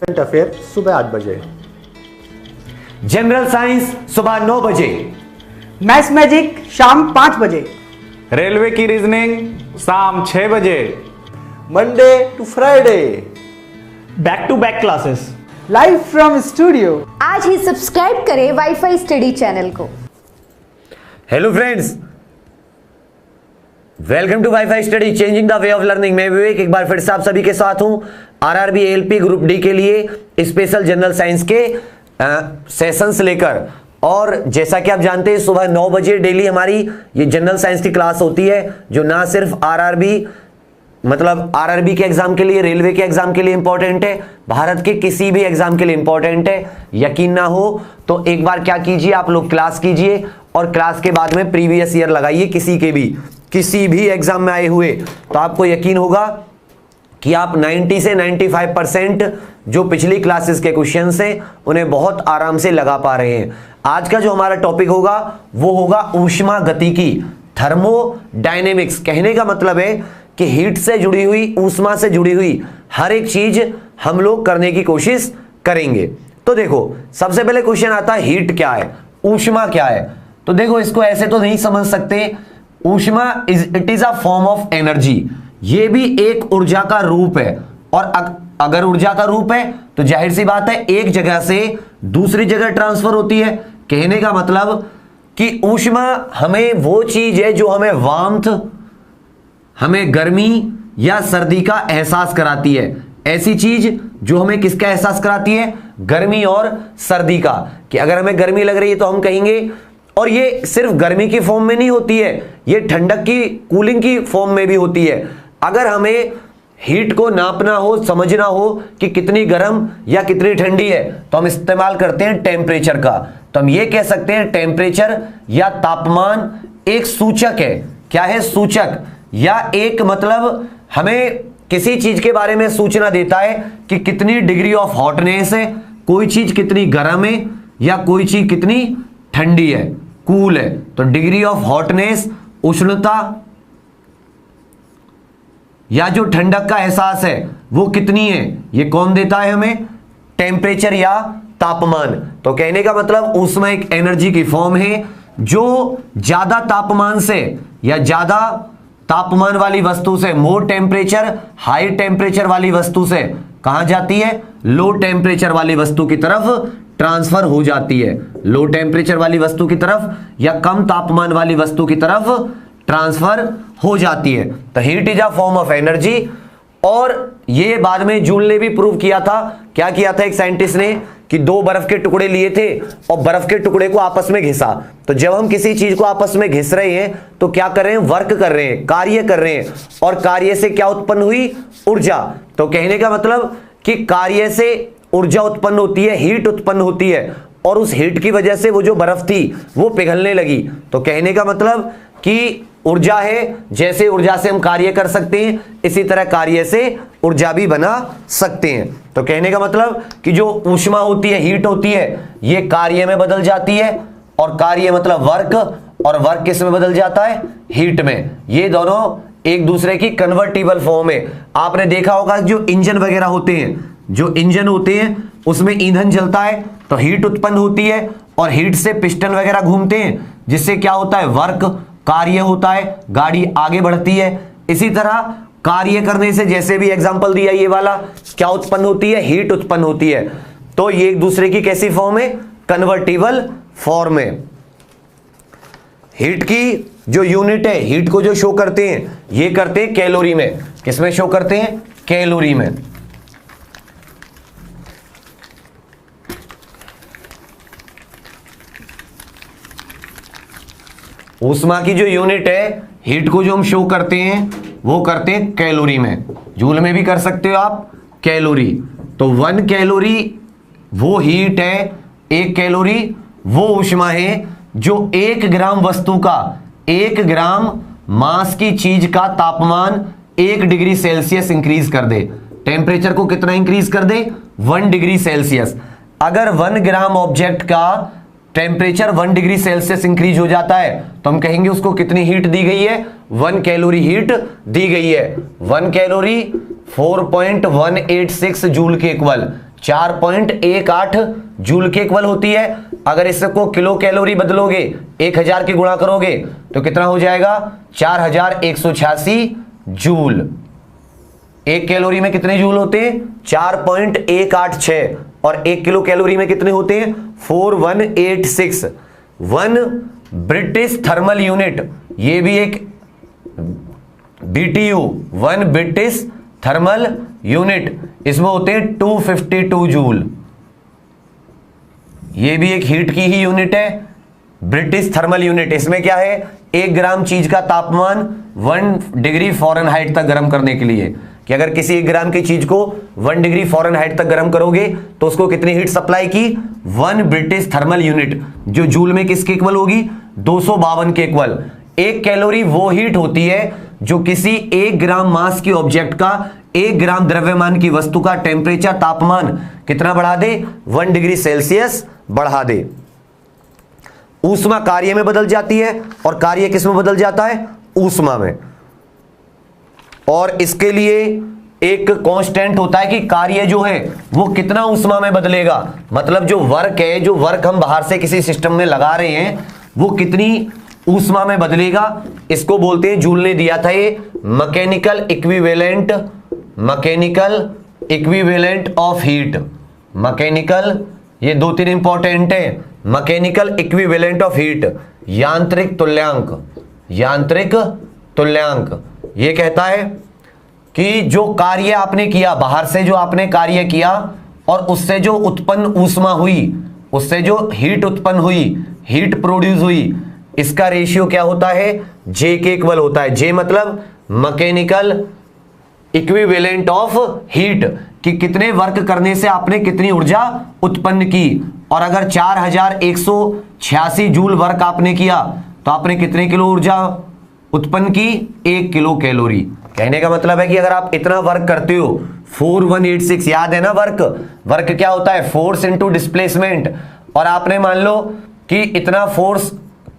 Current affair सुबह 8 बजे, general science सुबह 9 बजे, मैथ्स मैजिक शाम 5 बजे, रेलवे की रीजनिंग शाम 6 बजे, Monday to Friday, back to back classes. Live from studio. आज ही सब्सक्राइब करें वाईफाई स्टडी चैनल को। Hello friends, welcome to WiFi study changing the way of learning. मैं विवेक एक बार फिर से आप सभी के साथ हूं आरआरबी एएलपी ग्रुप डी के लिए स्पेशल जनरल साइंस के सेशंस लेकर। और जैसा कि आप जानते हैं सुबह 9 बजे डेली हमारी ये जनरल साइंस की क्लास होती है, जो ना सिर्फ आरआरबी मतलब आरआरबी के एग्जाम के लिए, रेलवे के एग्जाम के लिए इंपॉर्टेंट है, भारत के किसी भी एग्जाम के लिए इंपॉर्टेंट है। यकीन ना हो तो एक बार क्या कीजिए, आप लोग क्लास कीजिए और क्लास के बाद में प्रीवियस ईयर लगाइए किसी भी एग्जाम में आए हुए, तो आपको यकीन होगा कि आप 90 से 95% जो पिछली क्लासेस के क्वेश्चंस हैं उन्हें बहुत आराम से लगा पा रहे हैं। आज का जो हमारा टॉपिक होगा वो होगा ऊष्मा गतिकी, थर्मोडायनेमिक्स। कहने का मतलब है कि हीट से जुड़ी हुई, ऊष्मा से जुड़ी हुई हर एक चीज हम लोग करने की कोशिश करेंगे। तो देखो, सबसे पहले क्वेश्चन आता है हीट क्या है, ऊष्मा क्या है। तो देखो, इसको ऐसे तो नहीं समझ सकते। ऊष्मा it is a form of energy, ये भी एक ऊर्जा का रूप है। और अगर ऊर्जा का रूप है तो जाहिर सी बात है एक जगह से दूसरी जगह ट्रांसफर होती है। कहने का मतलब कि ऊष्मा हमें वो चीज है जो हमें वार्मथ, हमें गर्मी या सर्दी का एहसास कराती है। ऐसी चीज जो हमें किसका एहसास कराती है, गर्मी और सर्दी का। कि अगर हमें गर्मी लग रही है तो हम कहेंगे, और ये सिर्फ गर्मी की फॉर्म में नहीं होती है, ये ठंडक की, कूलिंग की फॉर्म में भी होती है। अगर हमें हीट को नापना हो, समझना हो कि कितनी गर्म या कितनी ठंडी है, तो हम इस्तेमाल करते हैं टेम्परेचर का। तो हम ये कह सकते हैं टेम्परेचर या तापमान एक सूचक है। क्या है? सूचक, या एक मतलब हमें किसी चीज के बारे में सूचना देता है कि कितनी डिग्री ऑफ हॉटनेस है, कोई चीज कितनी गर्म है या कोई चीज कितनी ठंडी है, कूल है। तो डिग्री ऑफ हॉटनेस, उष्णता या जो ठंडक का एहसास है वो कितनी है, ये कौन देता है हमें? टेम्परेचर या तापमान। तो कहने का मतलब ऊष्मा एक एनर्जी की फॉर्म है जो ज्यादा तापमान से या ज्यादा तापमान वाली वस्तु से, मोर टेम्परेचर, हाई टेम्परेचर वाली वस्तु से कहां जाती है? लो टेम्परेचर वाली वस्तु की तरफ ट्रांसफर हो जाती है। लो टेम्परेचर वाली वस्तु की तरफ या कम तापमान वाली वस्तु की तरफ ट्रांसफर हो जाती है। तो heat is a form of energy. और ये बाद में जूल ने भी प्रूव किया था। क्या किया था एक साइंटिस्ट ने कि 2 बर्फ के टुकड़े लिए थे और बर्फ के टुकड़े को आपस में घिसा। तो जब हम किसी चीज को आपस में घिस रहे हैं तो क्या कर रहे हैं? वर्क कर रहे हैं, कार्य कर रहे हैं। और कार्य से क्या उत्पन्न हुई? ऊर्जा। तो कहने का मतलब कि कार्य से ऊर्जा उत्पन्न होती है, हीट उत्पन्न होती है, और उस हीट की वजह से वो जो बर्फ थी वो पिघलने लगी। तो कहने का मतलब कि ऊर्जा है, जैसे ऊर्जा से हम कार्य कर सकते हैं इसी तरह कार्य से ऊर्जा भी बना सकते हैं। तो कहने का मतलब कि जो ऊष्मा होती है, हीट होती है, ये कार्य में बदल जाती है, और कार्य मतलब वर्क, और वर्क किस में बदल जाता है? हीट में। ये दोनों एक दूसरे की कन्वर्टिबल फॉर्म है। आपने देखा होगा जो इंजन वगैरह होते हैं, जो इंजन होते हैं उसमें ईंधन जलता है तो हीट उत्पन्न होती है, और हीट से पिस्टन वगैरह घूमते हैं जिससे क्या होता है? वर्क, कार्य होता है, गाड़ी आगे बढ़ती है। इसी तरह कार्य करने से, जैसे भी एग्जांपल दिया ये वाला, क्या उत्पन्न होती है? हीट उत्पन्न होती है। तो ये एक दूसरे की कैसी फॉर्म है? कन्वर्टिबल फॉर्म है। हीट की जो यूनिट है, हीट को जो शो करते हैं, ये करते हैं कैलोरी में। किसमें शो करते हैं? कैलोरी में। ऊष्मा की जो यूनिट है, हीट को जो हम शो करते हैं वो करते हैं कैलोरी में। जूल में भी कर सकते हो आप, कैलोरी। तो 1 कैलोरी वो हीट है, 1 कैलोरी वो ऊष्मा है जो 1 ग्राम वस्तु का, 1 ग्राम मास की चीज का तापमान 1 डिग्री सेल्सियस इंक्रीज कर दे। टेम्परेचर को कितना इंक्रीज कर दे? 1 डिग्री सेल्सियस। अगर 1 ग्राम ऑब्जेक्ट का टेम्परेचर 1 डिग्री सेल्सियस इंक्रीज हो जाता है तो हम कहेंगे उसको कितनी हीट दी गई है? 1 कैलोरी हीट दी गई है। 1 कैलोरी 4.186 जूल के इक्वल। 4.18 जूल के इक्वल होती है। अगर इसको किलो कैलोरी बदलोगे, 1000 के गुणा करोगे तो कितना हो जाएगा? 4186 जूल। एक कैलोरी में कितने जूल होते हैं? 4.186 और 1 किलो कैलोरी में कितने होते हैं? 4186। 1 ब्रिटिश थर्मल यूनिट, ये भी एक BTU, 1 ब्रिटिश थर्मल यूनिट, इसमें होते हैं 252 जूल। ये भी एक हीट की ही यूनिट है, ब्रिटिश थर्मल यूनिट। इसमें क्या है? 1 ग्राम चीज का तापमान 1 डिग्री फ़ारेनहाइट तक गर्म करने के लिए, कि अगर किसी 1 ग्राम की चीज को 1 डिग्री फ़ारेनहाइट तक गर्म करोगे तो उसको कितनी हीट सप्लाई की? 1 ब्रिटिश थर्मल यूनिट, जो जूल में किसके इक्वल होगी? 252 के इक्वल। 1 कैलोरी वो हीट होती है जो किसी 1 ग्राम मास के ऑब्जेक्ट का, 1 ग्राम द्रव्यमान की वस्तु का टेम्परेचर, तापमान कितना बढ़ा दे? 1 डिग्री सेल्सियस बढ़ा दे। ऊष्मा कार्य में बदल जाती है, और कार्य किस में बदल जाता है? ऊष्मा में। और इसके लिए एक कांस्टेंट होता है कि कार्य जो है वो कितना ऊष्मा में बदलेगा, मतलब जो वर्क है, जो वर्क हम बाहर से किसी सिस्टम में लगा रहे हैं वो कितनी ऊष्मा में बदलेगा, इसको बोलते हैं, जूल ने दिया था ये, mechanical equivalent of heat. Mechanical, ये 2-3 इंपॉर्टेंट है। मैकेनिकल इक्विवेलेंट ऑफ हीट, यांत्रिक तुल्यांक ये कहता है कि जो कार्य आपने किया, बाहर से जो आपने कार्य किया और उससे जो उत्पन्न ऊष्मा हुई, उससे जो हीट उत्पन्न हुई, हीट प्रोड्यूस हुई, इसका रेशियो क्या होता है? जे के इक्वल होता है। जे मतलब मैकेनिकल इक्विवेलेंट ऑफ हीट, कि कितने वर्क करने से आपने कितनी ऊर्जा उत्पन्न की। और अगर 4186 जूल वर्क आपने किया तो आपने कितने किलो ऊर्जा उत्पन्न की? 1 किलो कैलोरी। कहने का मतलब है कि अगर आप इतना वर्क करते हो, 4186, याद है ना? वर्क क्या होता है? Force into displacement. और आपने मान लो कि इतना फोर्स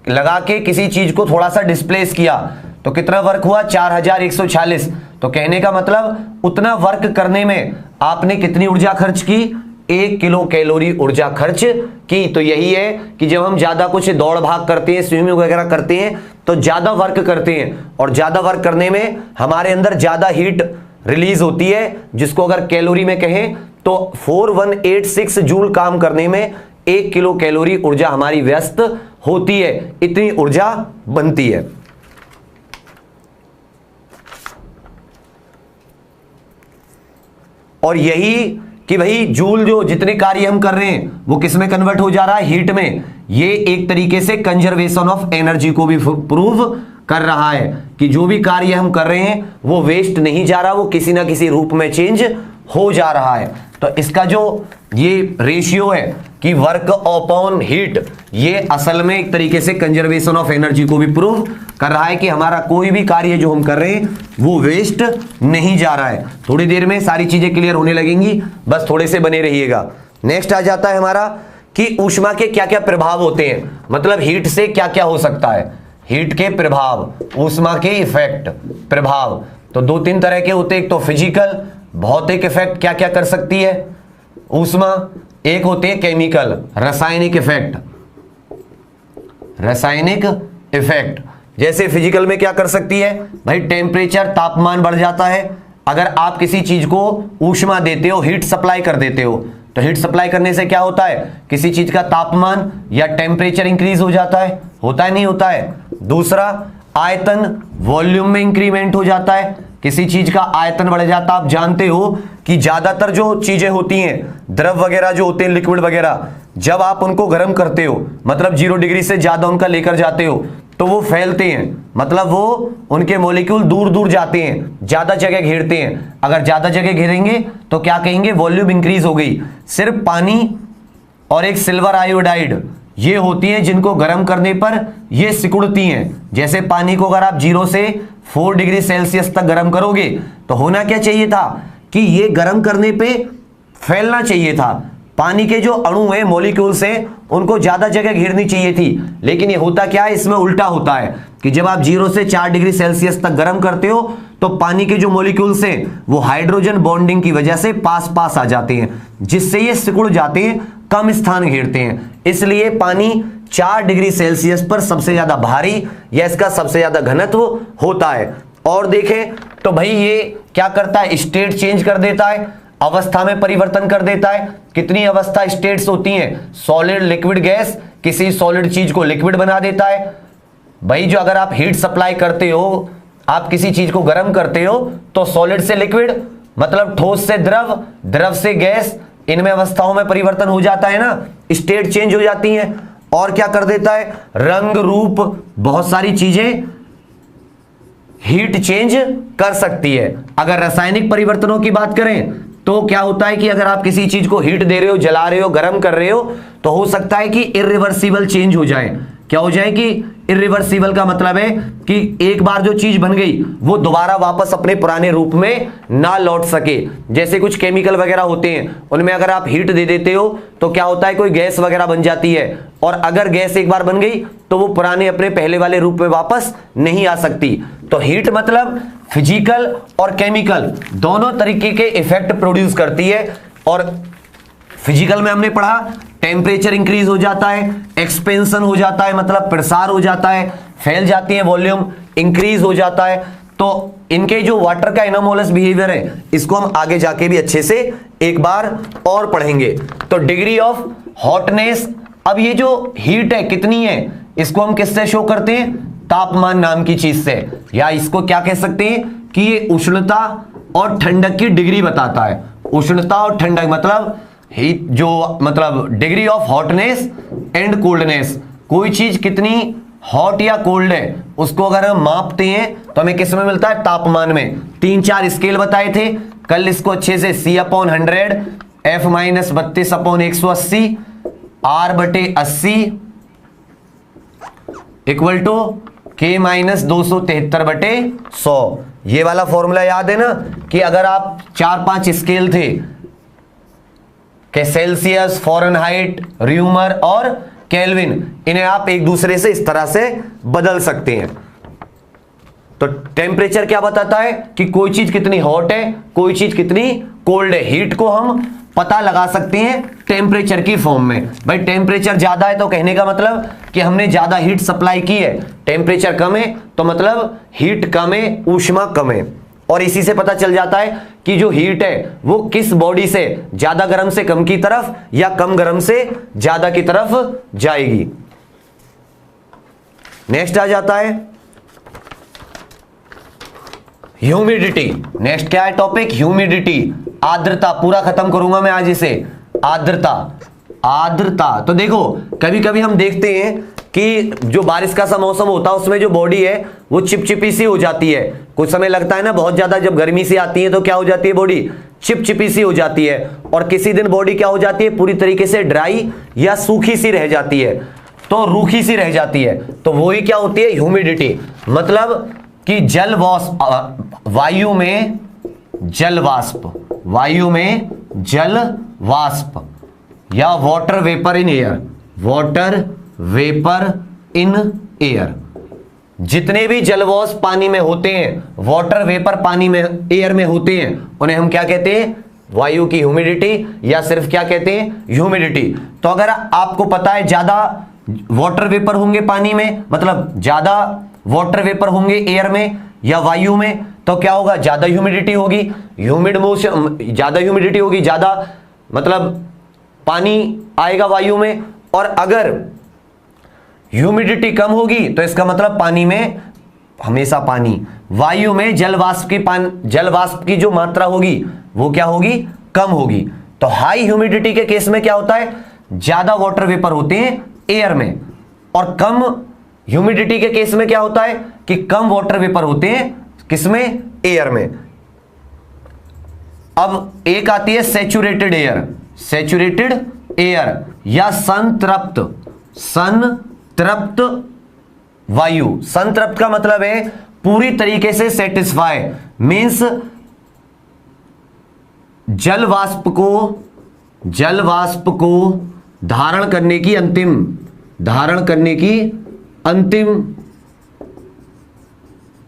लगा के किसी चीज को थोड़ा सा डिस्प्लेस किया तो कितना वर्क हुआ? 4146। तो कहने का मतलब उतना वर्क करने में आपने कितनी ऊर्जा खर्च की? 1 किलो कैलोरी ऊर्जा खर्च की। तो यही है कि जब हम ज्यादा कुछ दौड़ भाग करते हैं, स्विमिंग वगैरह करते हैं, तो ज्यादा वर्क करते हैं, और ज्यादा वर्क करने में हमारे अंदर ज्यादा हीट रिलीज होती है, जिसको अगर कैलोरी में कहें तो 4186 जूल काम करने में 1 किलो कैलोरी ऊर्जा हमारी व्यस्त होती है, इतनी ऊर्जा बनती है। और यही कि भाई जूल जो जितने कार्य हम कर रहे हैं वो किस में कन्वर्ट हो जा रहा है? हीट में। ये एक तरीके से कंजर्वेशन ऑफ एनर्जी को भी प्रूव कर रहा है कि जो भी कार्य हम कर रहे हैं वो वेस्ट नहीं जा रहा, वो किसी ना किसी रूप में चेंज हो जा रहा है। तो इसका जो ये रेशियो है कि वर्क अपॉन हीट, ये असल में एक तरीके से कंजर्वेशन ऑफ एनर्जी को भी प्रूव कर रहा है कि हमारा कोई भी कार्य जो हम कर रहे हैं वो वेस्ट नहीं जा रहा है। थोड़ी देर में सारी चीजें क्लियर होने लगेंगी, बस थोड़े से बने रहिएगा। नेक्स्ट आ जाता है हमारा कि ऊष्मा के क्या क्या प्रभाव होते हैं, मतलब हीट से क्या क्या हो सकता है। हीट के प्रभाव, ऊष्मा के इफेक्ट, प्रभाव तो 2-3 तरह के होते हैं। एक तो फिजिकल, भौतिक इफेक्ट क्या क्या कर सकती है ऊष्मा। एक होते हैं केमिकल, रासायनिक इफेक्ट। रासायनिक इफेक्ट जैसे फिजिकल में क्या कर सकती है भाई? टेम्परेचर, तापमान बढ़ जाता है। अगर आप किसी चीज को ऊष्मा देते हो, हीट सप्लाई कर देते हो, तो हीट सप्लाई करने से क्या होता है? किसी चीज का तापमान या टेम्परेचर इंक्रीज हो जाता है, होता है नहीं होता है। दूसरा, आयतन, वॉल्यूम में इंक्रीमेंट हो जाता है, किसी चीज का आयतन बढ़ जाता। आप जानते हो कि ज्यादातर जो चीजें होती हैं, द्रव वगैरह जो होते हैं, लिक्विड वगैरह, जब आप उनको गर्म करते हो, मतलब 0 डिग्री से ज्यादा उनका लेकर जाते हो, तो वो फैलते हैं, मतलब वो उनके मॉलिक्यूल दूर दूर जाते हैं, ज्यादा जगह घेरते हैं। अगर ज्यादा जगह घेरेंगे तो क्या कहेंगे? वॉल्यूम इंक्रीज हो गई। सिर्फ पानी और एक सिल्वर आयोडाइड ये होती हैं जिनको गर्म करने पर ये सिकुड़ती हैं। जैसे पानी को अगर आप 0 से 4 डिग्री सेल्सियस तक गर्म करोगे तो होना क्या चाहिए था कि ये गर्म करने पे फैलना चाहिए था। पानी के जो अणु हैं, मॉलिक्यूल्स हैं, उनको ज्यादा जगह घेरनी चाहिए थी, लेकिन ये होता क्या है, इसमें उल्टा होता है कि जब आप 0 से 4 डिग्री सेल्सियस तक गर्म करते हो तो पानी के जो मॉलिक्यूल्स हैं वो हाइड्रोजन बॉन्डिंग की वजह से पास पास आ जाते हैं, जिससे ये सिकुड़ जाते हैं, कम स्थान घेरते हैं। इसलिए पानी 4 डिग्री सेल्सियस पर सबसे ज्यादा भारी या इसका सबसे ज्यादा घनत्व होता है। और देखें तो भाई ये क्या करता है, स्टेट चेंज कर देता है, अवस्था में परिवर्तन कर देता है। कितनी अवस्था स्टेट्स होती हैं, सॉलिड, लिक्विड, गैस, किसी सॉलिड चीज को लिक्विड बना देता है। भाई जो अगर आप हीट सप्लाई करते हो, आप किसी चीज को गर्म करते हो तो सॉलिड से लिक्विड मतलब ठोस से द्रव, द्रव से गैस, इनमें अवस्थाओं में परिवर्तन हो जाता है ना, स्टेट चेंज हो जाती हैं। और क्या कर देता है, रंग, रूप, बहुत सारी चीजें हीट चेंज कर सकती है। अगर रासायनिक परिवर्तनों की बात करें तो क्या होता है कि अगर आप किसी चीज को हीट दे रहे हो, जला रहे हो, गर्म कर रहे हो, तो हो सकता है कि इरिवर्सिबल चेंज हो जाए। क्या हो जाए कि इरिवर्सिबल का मतलब है कि एक बार जो चीज बन गई वो दोबारा वापस अपने पुराने रूप में ना लौट सके। जैसे कुछ केमिकल वगैरह होते हैं, उनमें अगर आप हीट दे देते हो तो क्या होता है, कोई गैस वगैरह बन जाती है, और अगर गैस एक बार बन गई तो वो पुराने अपने पहले वाले रूप में वापस नहीं आ सकती। तो हीट मतलब फिजिकल और केमिकल दोनों तरीके के इफेक्ट प्रोड्यूस करती है। और फिजिकल में हमने पढ़ा टेम्परेचर इंक्रीज हो जाता है, एक्सपेंशन हो जाता है मतलब प्रसार हो जाता है, फैल जाती है, वॉल्यूम इंक्रीज हो जाता है। तो इनके जो वाटर का इनोमोलस बिहेवियर है इसको हम आगे जाके भी अच्छे से एक बार और पढ़ेंगे। तो डिग्री ऑफ हॉटनेस, अब ये जो हीट है कितनी है, इसको हम किससे शो करते हैं, तापमान नाम की चीज से, या इसको क्या कह सकते हैं कि ये उष्णता और ठंडक की डिग्री बताता है। उष्णता और ठंडक मतलब हीट, जो मतलब degree of hotness and coldness, कोई चीज कितनी हॉट या कोल्ड है उसको अगर हम मापते हैं तो हमें किस में मिलता है, तापमान में। 3-4 स्केल बताए थे कल, इसको अच्छे से C/100, F-32/180, R/80 equal to K-273/100। ये वाला फॉर्मूला याद है ना कि अगर आप 4-5 स्केल थे कि सेल्सियस, फॉरेनहाइट, र्यूमर और केल्विन, इन्हें आप एक दूसरे से इस तरह से बदल सकते हैं। तो टेम्परेचर क्या बताता है कि कोई चीज कितनी हॉट है, कोई चीज कितनी कोल्ड है। हीट को हम पता लगा सकते हैं टेम्परेचर की फॉर्म में। भाई टेम्परेचर ज्यादा है तो कहने का मतलब कि हमने ज्यादा हीट सप्लाई की है, टेम्परेचर कम है तो मतलब हीट कम है, ऊष्मा कम है। और इसी से पता चल जाता है कि जो हीट है वो किस बॉडी से ज्यादा गर्म से कम की तरफ या कम गर्म से ज्यादा की तरफ जाएगी। नेक्स्ट आ जाता है ह्यूमिडिटी। नेक्स्ट क्या है टॉपिक, ह्यूमिडिटी, आर्द्रता। पूरा खत्म करूंगा मैं आज इसे, आर्द्रता। आर्द्रता तो देखो कभी कभी हम देखते हैं कि जो बारिश का सा मौसम होता है उसमें जो बॉडी है वो चिपचिपी सी हो जाती है। कुछ समय लगता है ना, बहुत ज्यादा जब गर्मी सी आती है तो क्या हो जाती है, बॉडी चिपचिपी सी हो जाती है। और किसी दिन बॉडी क्या हो जाती है, पूरी तरीके से ड्राई या सूखी सी रह जाती है, तो रूखी सी रह जाती है। तो वही क्या होती है, ह्यूमिडिटी। मतलब कि जल वाष्प, वायु में जल वाष्प, वायु में जल वाष्प या water vapour in air, water vapour in air, जितने भी जलवाष्प पानी में होते हैं, वाटर वेपर पानी में, एयर में होते हैं, उन्हें हम क्या कहते हैं, वायु की ह्यूमिडिटी, या सिर्फ क्या कहते हैं, ह्यूमिडिटी। तो अगर आपको पता है ज्यादा वाटर वेपर होंगे पानी में, मतलब ज्यादा वाटर वेपर होंगे एयर में या वायु में, तो क्या होगा, ज्यादा ह्यूमिडिटी होगी। ह्यूमिड मोशन, ज्यादा ह्यूमिडिटी होगी, ज्यादा मतलब पानी आएगा वायु में। और अगर ह्यूमिडिटी कम होगी तो इसका मतलब पानी में हमेशा पानी, वायु में जल वाष्प की जो मात्रा होगी वो क्या होगी, कम होगी। तो हाई ह्यूमिडिटी के केस में क्या होता है, ज्यादा वाटर वेपर होते हैं एयर में, और कम ह्यूमिडिटी के केस में क्या होता है कि कम वाटर वेपर होते हैं किसमें, एयर में। अब एक आती है सैचुरेटेड एयर, सैचुरेटेड एयर या संतृप्त, संतृप्त वायु। संतृप्त का मतलब है पूरी तरीके से सेटिस्फाई, मींस जल वाष्प को जल वाष्प को धारण करने की अंतिम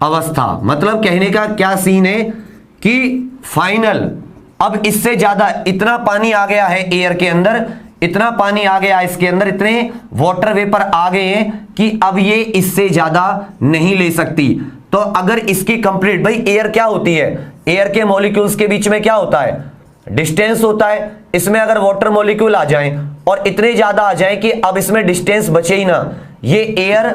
अवस्था। मतलब कहने का क्या सीन है कि फाइनल, अब इससे ज्यादा इतना पानी आ गया है एयर के अंदर, इतना पानी आ गया इसके अंदर, इतने वाटर वेपर आ गए हैं कि अब ये इससे ज्यादा नहीं ले सकती। तो अगर इसकी कंप्लीट, भाई एयर क्या होती है, एयर के मॉलिक्यूल्स के बीच में क्या होता है, डिस्टेंस होता है। इसमें अगर वाटर मॉलिक्यूल आ जाएं और इतने ज्यादा आ जाएं कि अब इसमें डिस्टेंस बचे ही ना, ये एयर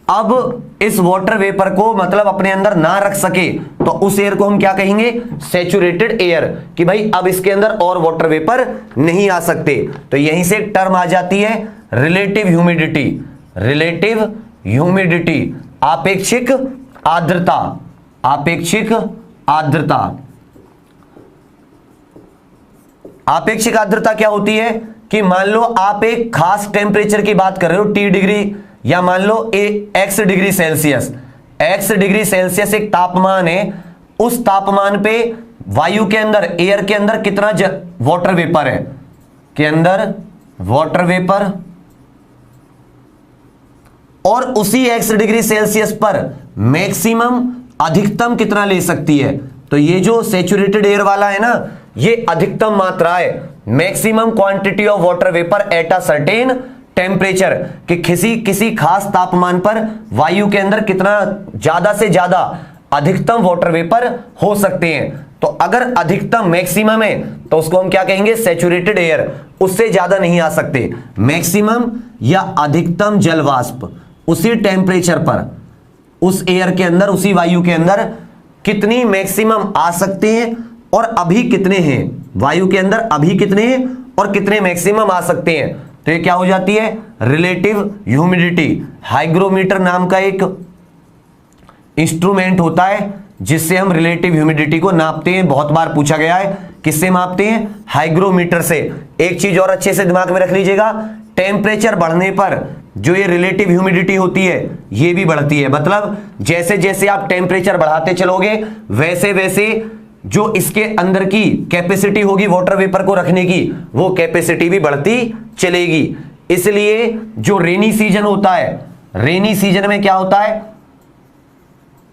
अब इस वाटर वेपर को मतलब अपने अंदर ना रख सके, तो उस एयर को हम क्या कहेंगे, सैचुरेटेड एयर, कि भाई अब इसके अंदर और वाटर वेपर नहीं आ सकते। तो यहीं से एक टर्म आ जाती है रिलेटिव ह्यूमिडिटी। रिलेटिव ह्यूमिडिटी, आपेक्षिक आर्द्रता। आपेक्षिक आर्द्रता, आपेक्षिक आर्द्रता क्या होती है कि मान लो आप एक खास टेम्परेचर की बात कर रहे हो, T डिग्री, या मान लो x degree Celsius. x degree Celsius एक तापमान है, उस तापमान पे वायु के अंदर, एयर के अंदर कितना वाटर वेपर है, के अंदर वाटर वेपर, और उसी x डिग्री सेल्सियस पर मैक्सिमम, अधिकतम कितना ले सकती है। तो ये जो सैचुरेटेड एयर वाला है ना, ये अधिकतम मात्रा है, maximum quantity of water vapour at a certain temperature, कि किसी खास तापमान पर वायु के अंदर कितना ज्यादा से ज्यादा अधिकतम वाटर वेपर हो सकते हैं। तो अगर अधिकतम मैक्सिमम है तो उसको हम क्या कहेंगे, सैचुरेटेड एयर, उससे ज्यादा नहीं आ सकते। मैक्सिमम या अधिकतम जल वाष्प उसी टेम्परेचर पर, उस एयर के अंदर, उसी वायु के अंदर कितनी मैक्सिमम आ सकते हैं और अभी कितने हैं, वायु के अंदर अभी कितने हैं और कितने मैक्सिमम आ सकते हैं। तो ये क्या हो जाती है, रिलेटिव ह्यूमिडिटी। हाइग्रोमीटर नाम का एक इंस्ट्रूमेंट होता है जिससे हम रिलेटिव ह्यूमिडिटी को नापते हैं। बहुत बार पूछा गया है, किससे मापते हैं, हाइग्रोमीटर से। एक चीज और अच्छे से दिमाग में रख लीजिएगा, टेम्परेचर बढ़ने पर जो ये रिलेटिव ह्यूमिडिटी होती है ये भी बढ़ती है। मतलब जैसे जैसे आप टेम्परेचर बढ़ाते चलोगे वैसे वैसे जो इसके अंदर की कैपेसिटी होगी वाटर वेपर को रखने की, वो कैपेसिटी भी बढ़ती चलेगी। इसलिए जो रेनी सीजन होता है, रेनी सीजन में क्या होता है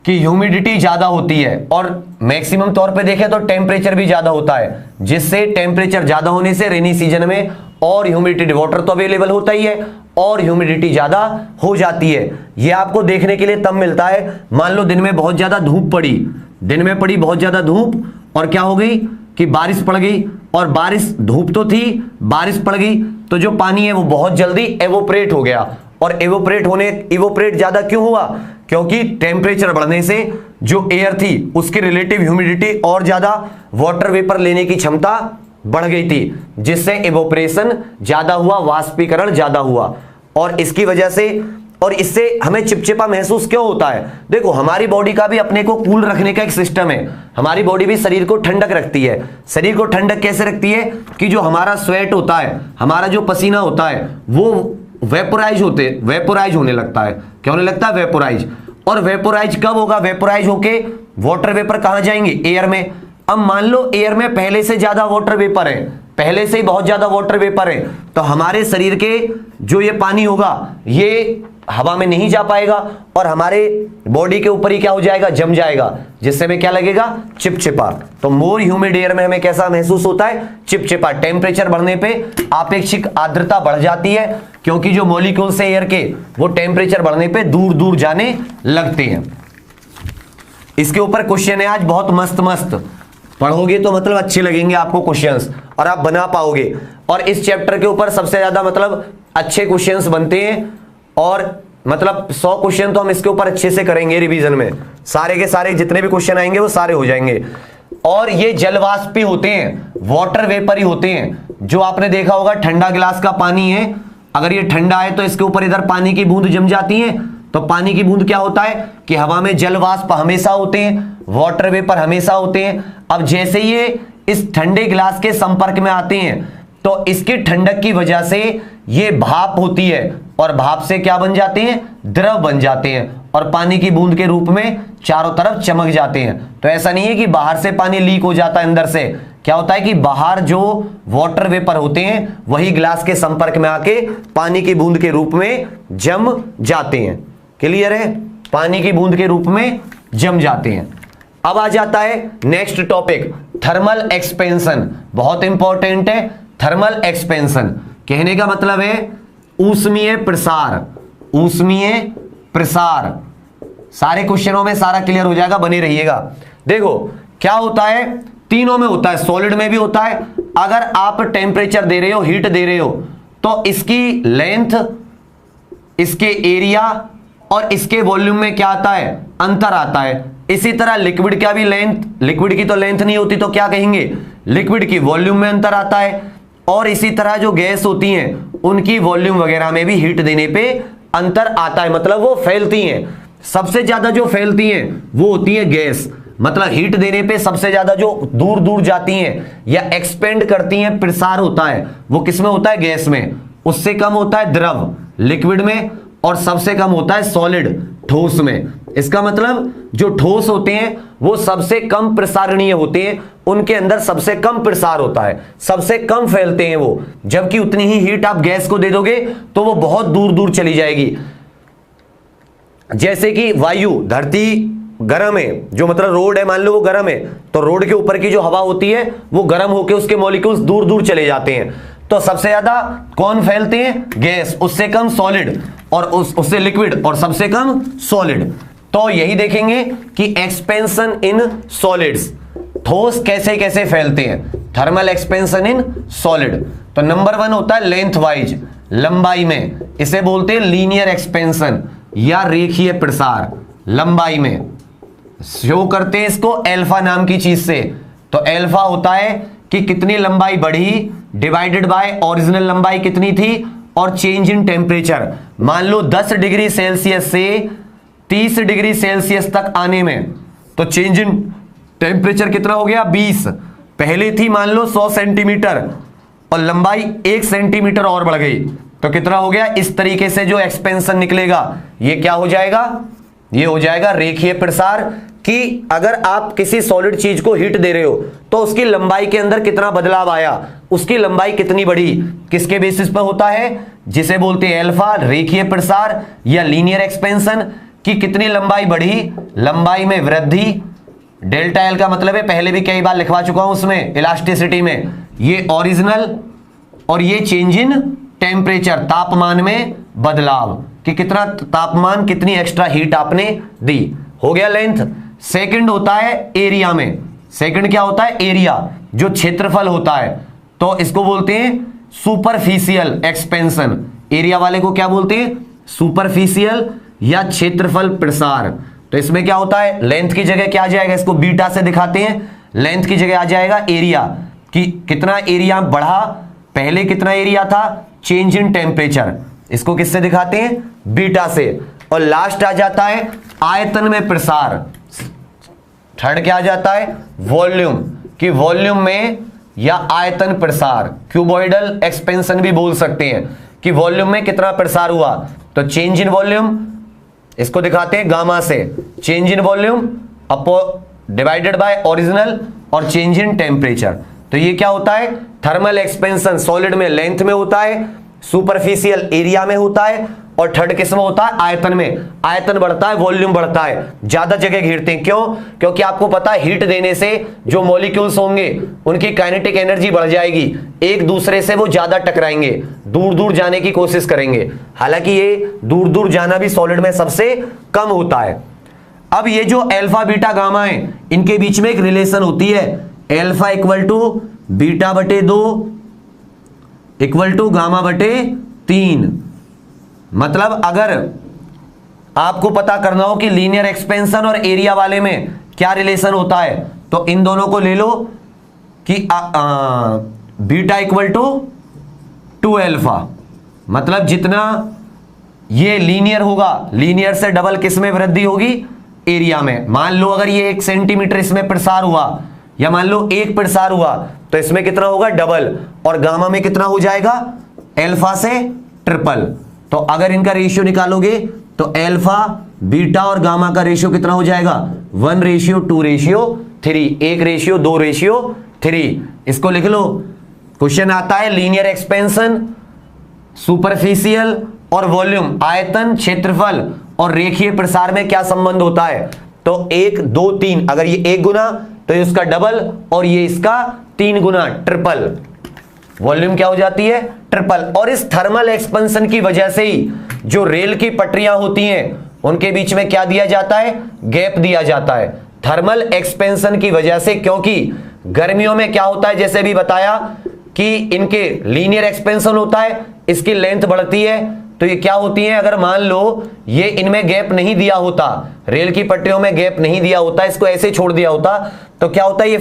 कि ह्यूमिडिटी ज्यादा होती है और मैक्सिमम तौर पे देखें तो टेम्परेचर भी ज्यादा होता है, जिससे टेम्परेचर ज्यादा होने से रेनी सीजन में और ह्यूमिडिटी, वाटर तो अवेलेबल होता ही है और ह्यूमिडिटी ज्यादा हो जाती है। ये आपको देखने के लिए तब मिलता है, मान लो दिन में बहुत ज्यादा धूप पड़ी, दिन में पड़ी बहुत ज्यादा धूप और क्या हो गई कि बारिश पड़ गई, और बारिश, धूप तो थी, बारिश पड़ गई, तो जो पानी है वो बहुत जल्दी एवोपरेट हो गया। और एवोपरेट ज्यादा क्यों हुआ, क्योंकि टेम्परेचर बढ़ने से जो एयर थी उसकी रिलेटिव ह्यूमिडिटी और ज्यादा, वाटर वेपर लेने की क्षमता बढ़ गई थी, जिससे एवोपरेशन ज्यादा हुआ, वाष्पीकरण ज्यादा हुआ। और इसकी वजह से, और इससे हमें चिपचिपा महसूस क्यों होता है, देखो हमारी बॉडी का भी अपने को कूल रखने का एक सिस्टम है। हमारी बॉडी भी शरीर को ठंडक रखती है। शरीर को ठंडक कैसे रखती है कि जो हमारा स्वेट होता है, हमारा जो पसीना होता है, वो वेपोराइज होने लगता है। क्या होने लगता है, वेपोराइज। और वेपोराइज कब होगा, वेपोराइज होके वाटर वेपर कहां जाएंगे, एयर में। अब मान लो एयर में पहले से ज्यादा वाटर वेपर है, पहले से ही बहुत ज्यादा वाटर वेपर है, तो हमारे शरीर के जो ये पानी होगा ये हवा में नहीं जा पाएगा और हमारे बॉडी के ऊपर ही क्या हो जाएगा, जम जाएगा, जिससे हमें क्या लगेगा, चिपचिपा। तो मोर ह्यूमिड एयर में हमें कैसा महसूस होता है, चिपचिपा। टेम्परेचर बढ़ने पे आपेक्षिक आर्द्रता बढ़ जाती है, क्योंकि जो मॉलिक्यूल्स हैं एयर के वो टेम्परेचर बढ़ने पे दूर दूर जाने लगते हैं। इसके ऊपर क्वेश्चन है आज बहुत मस्त मस्त, पढ़ोगे तो मतलब अच्छे लगेंगे आपको क्वेश्चंस और आप बना पाओगे। और इस चैप्टर के ऊपर सबसे ज्यादा मतलब अच्छे क्वेश्चंस बनते हैं, और मतलब 100 क्वेश्चन तो हम इसके ऊपर अच्छे से करेंगे रिवीजन में। सारे के सारे जितने भी क्वेश्चन आएंगे वो सारे हो जाएंगे। और ये जलवाष्प ही होते हैं, वाटर वेपर ही होते हैं। जो आपने देखा होगा ठंडा गिलास का पानी है, अगर ये ठंडा है तो इसके ऊपर इधर पानी की बूंद जम जाती है, तो पानी की बूंद क्या होता है कि हवा में जलवाष्प हमेशा होते हैं, वाटर वेपर हमेशा होते हैं। अब जैसे ये इस ठंडे गिलास के संपर्क में आते हैं तो इसकी ठंडक की वजह से ये भाप होती है, और भाप से क्या बन जाते हैं, द्रव बन जाते हैं, और पानी की बूंद के रूप में चारों तरफ चमक जाते हैं। तो ऐसा नहीं है कि बाहर से पानी लीक हो जाता है अंदर से, क्या होता है कि बाहर जो वाटर वेपर होते हैं वही ग्लास के संपर्क में आके पानी की बूंद के रूप में जम जाते हैं। क्लियर है? पानी की बूंद के रूप में जम जाते हैं। अब आ जाता है नेक्स्ट टॉपिक, थर्मल एक्सपेंशन। बहुत इंपॉर्टेंट है थर्मल एक्सपेंशन। कहने का मतलब है ऊष्मीय प्रसार। ऊष्मीय प्रसार सारे क्वेश्चनों में सारा क्लियर हो जाएगा, बने रहिएगा। देखो क्या होता है, तीनों में होता है, सॉलिड में भी होता है। अगर आप टेम्परेचर दे रहे हो, हीट दे रहे हो, तो इसकी लेंथ, इसके एरिया और इसके वॉल्यूम में क्या आता है, अंतर आता है। इसी तरह लिक्विड का भी लेंथ, लिक्विड की तो लेंथ नहीं होती तो क्या कहेंगे, लिक्विड की वॉल्यूम में अंतर आता है। और इसी तरह जो गैस होती हैं उनकी वॉल्यूम वगैरह में भी हीट देने पे अंतर आता है, मतलब वो फैलती हैं। सबसे ज्यादा जो फैलती हैं वो होती है गैस, मतलब हीट देने पे सबसे ज्यादा जो दूर दूर जाती हैं या एक्सपेंड करती हैं, प्रसार होता है, वो किसमें होता है, गैस में। उससे कम होता है द्रव, लिक्विड में, और सबसे कम होता है सॉलिड, ठोस में। इसका मतलब जो ठोस होते हैं वो सबसे कम प्रसारणीय होते हैं, उनके अंदर सबसे कम प्रसार होता है, सबसे कम फैलते हैं वो। जबकि उतनी ही हीट आप गैस को दे दोगे तो वो बहुत दूर दूर चली जाएगी। जैसे कि वायु, धरती गर्म है, जो मतलब रोड है, मान लो वो गर्म है, तो रोड के ऊपर की जो हवा होती है वो गर्म होकर उसके मॉलिक्यूल्स दूर दूर चले जाते हैं। तो सबसे ज्यादा कौन फैलते हैं, गैस, उससे कम सॉलिड, और उससे लिक्विड, और सबसे कम सॉलिड। तो यही देखेंगे कि एक्सपेंशन इन सॉलिड्स, ठोस कैसे कैसे फैलते हैं, थर्मल एक्सपेंशन इन सॉलिड। तो नंबर 1 होता है लेंथ वाइज, लंबाई में, इसे बोलते हैं लीनियर एक्सपेंशन या रेखीय प्रसार। लंबाई में शो करते हैं इसको अल्फा नाम की चीज से। तो अल्फा होता है कि कितनी लंबाई बढ़ी डिवाइडेड बाय ओरिजिनल लंबाई कितनी थी, और चेंज इन टेम्परेचर। मान लो 10 डिग्री सेल्सियस से 30 डिग्री सेल्सियस तक आने में, तो चेंज इन टेम्परेचर कितना हो गया, 20। पहले थी मान लो 100 सेंटीमीटर और लंबाई 1 सेंटीमीटर और बढ़ गई, तो कितना हो गया। इस तरीके से जो एक्सपेंशन निकलेगा ये क्या हो जाएगा, ये हो जाएगा रेखीय प्रसार। कि अगर आप किसी सॉलिड चीज को हीट दे रहे हो तो उसकी लंबाई के अंदर कितना बदलाव आया, उसकी लंबाई कितनी बढ़ी, किसके बेसिस पर होता है, जिसे बोलते हैं अल्फा, रेखीय प्रसार या लीनियर एक्सपेंशन। कि कितनी लंबाई बढ़ी, लंबाई में वृद्धि। डेल्टा एल का मतलब है, पहले भी कई बार लिखवा चुका हूं उसमें, इलास्टिसिटी में, ये ओरिजिनल, और ये चेंज इन टेम्परेचर, तापमान में बदलाव, कि कितना तापमान, कितनी एक्स्ट्रा हीट आपने दी। हो गया लेंथ। सेकंड होता है एरिया में। सेकंड क्या होता है, एरिया, जो क्षेत्रफल होता है, तो इसको बोलते हैं सुपरफिशियल एक्सपेंशन। एरिया वाले को क्या बोलते हैं, सुपरफिशियल या क्षेत्रफल प्रसार। तो इसमें क्या होता है, लेंथ की जगह क्या आ जाएगा, इसको बीटा से दिखाते हैं, लेंथ की जगह आ जाएगा एरिया, कि कितना एरिया बढ़ा, पहले कितना एरिया था, चेंज इन टेम्परेचर, इसको किससे दिखाते हैं, बीटा से। और लास्ट आ जाता है आयतन में प्रसार। थर्ड क्या आ जाता है, वॉल्यूम, कि वॉल्यूम में या आयतन प्रसार, क्यूबॉइडल एक्सपेंशन भी बोल सकते हैं, कि वॉल्यूम में कितना प्रसार हुआ। तो चेंज इन वॉल्यूम, इसको दिखाते हैं गामा से, change in volume upon divided by original, और चेंज इन टेम्परेचर। तो ये क्या होता है, थर्मल एक्सपेंशन सॉलिड में लेंथ में होता है, सुपरफिशियल एरिया में होता है, और थर्ड किस में होता है, आयतन में। आयतन बढ़ता है, वॉल्यूम बढ़ता है, ज्यादा जगह घेरते हैं। क्यों, क्योंकि आपको पता है हीट देने से जो मॉलिक्यूल्स होंगे उनकी काइनेटिक एनर्जी बढ़ जाएगी, एक दूसरे से वो ज्यादा टकराएंगे, दूर दूर जाने की कोशिश करेंगे। हालांकि ये दूर दूर जाना भी सॉलिड में सबसे कम होता है। अब ये जो अल्फा बीटा गामा है, इनके बीच में एक रिलेशन होती है, अल्फा इक्वल टू बीटा बटे 2 इक्वल टू गामा बटे 3। मतलब अगर आपको पता करना हो कि लीनियर एक्सपेंशन और एरिया वाले में क्या रिलेशन होता है, तो इन दोनों को ले लो कि बीटा इक्वल टू 2 अल्फा। मतलब जितना ये लीनियर होगा, लीनियर से डबल किस में वृद्धि होगी, एरिया में। मान लो अगर ये 1 सेंटीमीटर इसमें प्रसार हुआ, या मान लो 1 प्रसार हुआ, तो इसमें कितना होगा, डबल, और गामा में कितना हो जाएगा, अल्फा से ट्रिपल। तो अगर इनका रेशियो निकालोगे तो अल्फा बीटा और गामा का रेशियो कितना हो जाएगा, 1:2:3, 1:2:3। 3। इसको लिख लो। क्वेश्चन आता है लीनियर एक्सपेंशन, सुपरफिशियल और वॉल्यूम, आयतन, क्षेत्रफल और रेखीय प्रसार में क्या संबंध होता है। तो 1 2 3, अगर ये 1 गुना तो ये उसका डबल और ये इसका 3 गुना, ट्रिपल। वॉल्यूम क्या हो जाती है, ट्रिपल। और इस थर्मल एक्सपेंशन की वजह से ही जो रेल की पटरियां होती हैं उनके बीच में क्या दिया जाता है, गैप दिया जाता है। थर्मल एक्सपेंशन की वजह से, क्योंकि गर्मियों में क्या होता है, जैसे भी बताया कि इनके लीनियर एक्सपेंशन होता है, इसकी लेंथ बढ़ती है, तो ये क्या होती है, अगर मान लो ये इनमें गैप नहीं दिया होता, रेल की पटरियों में गैप नहीं दिया होता, इसको ऐसे छोड़ दिया होता, तो क्या होता है, ये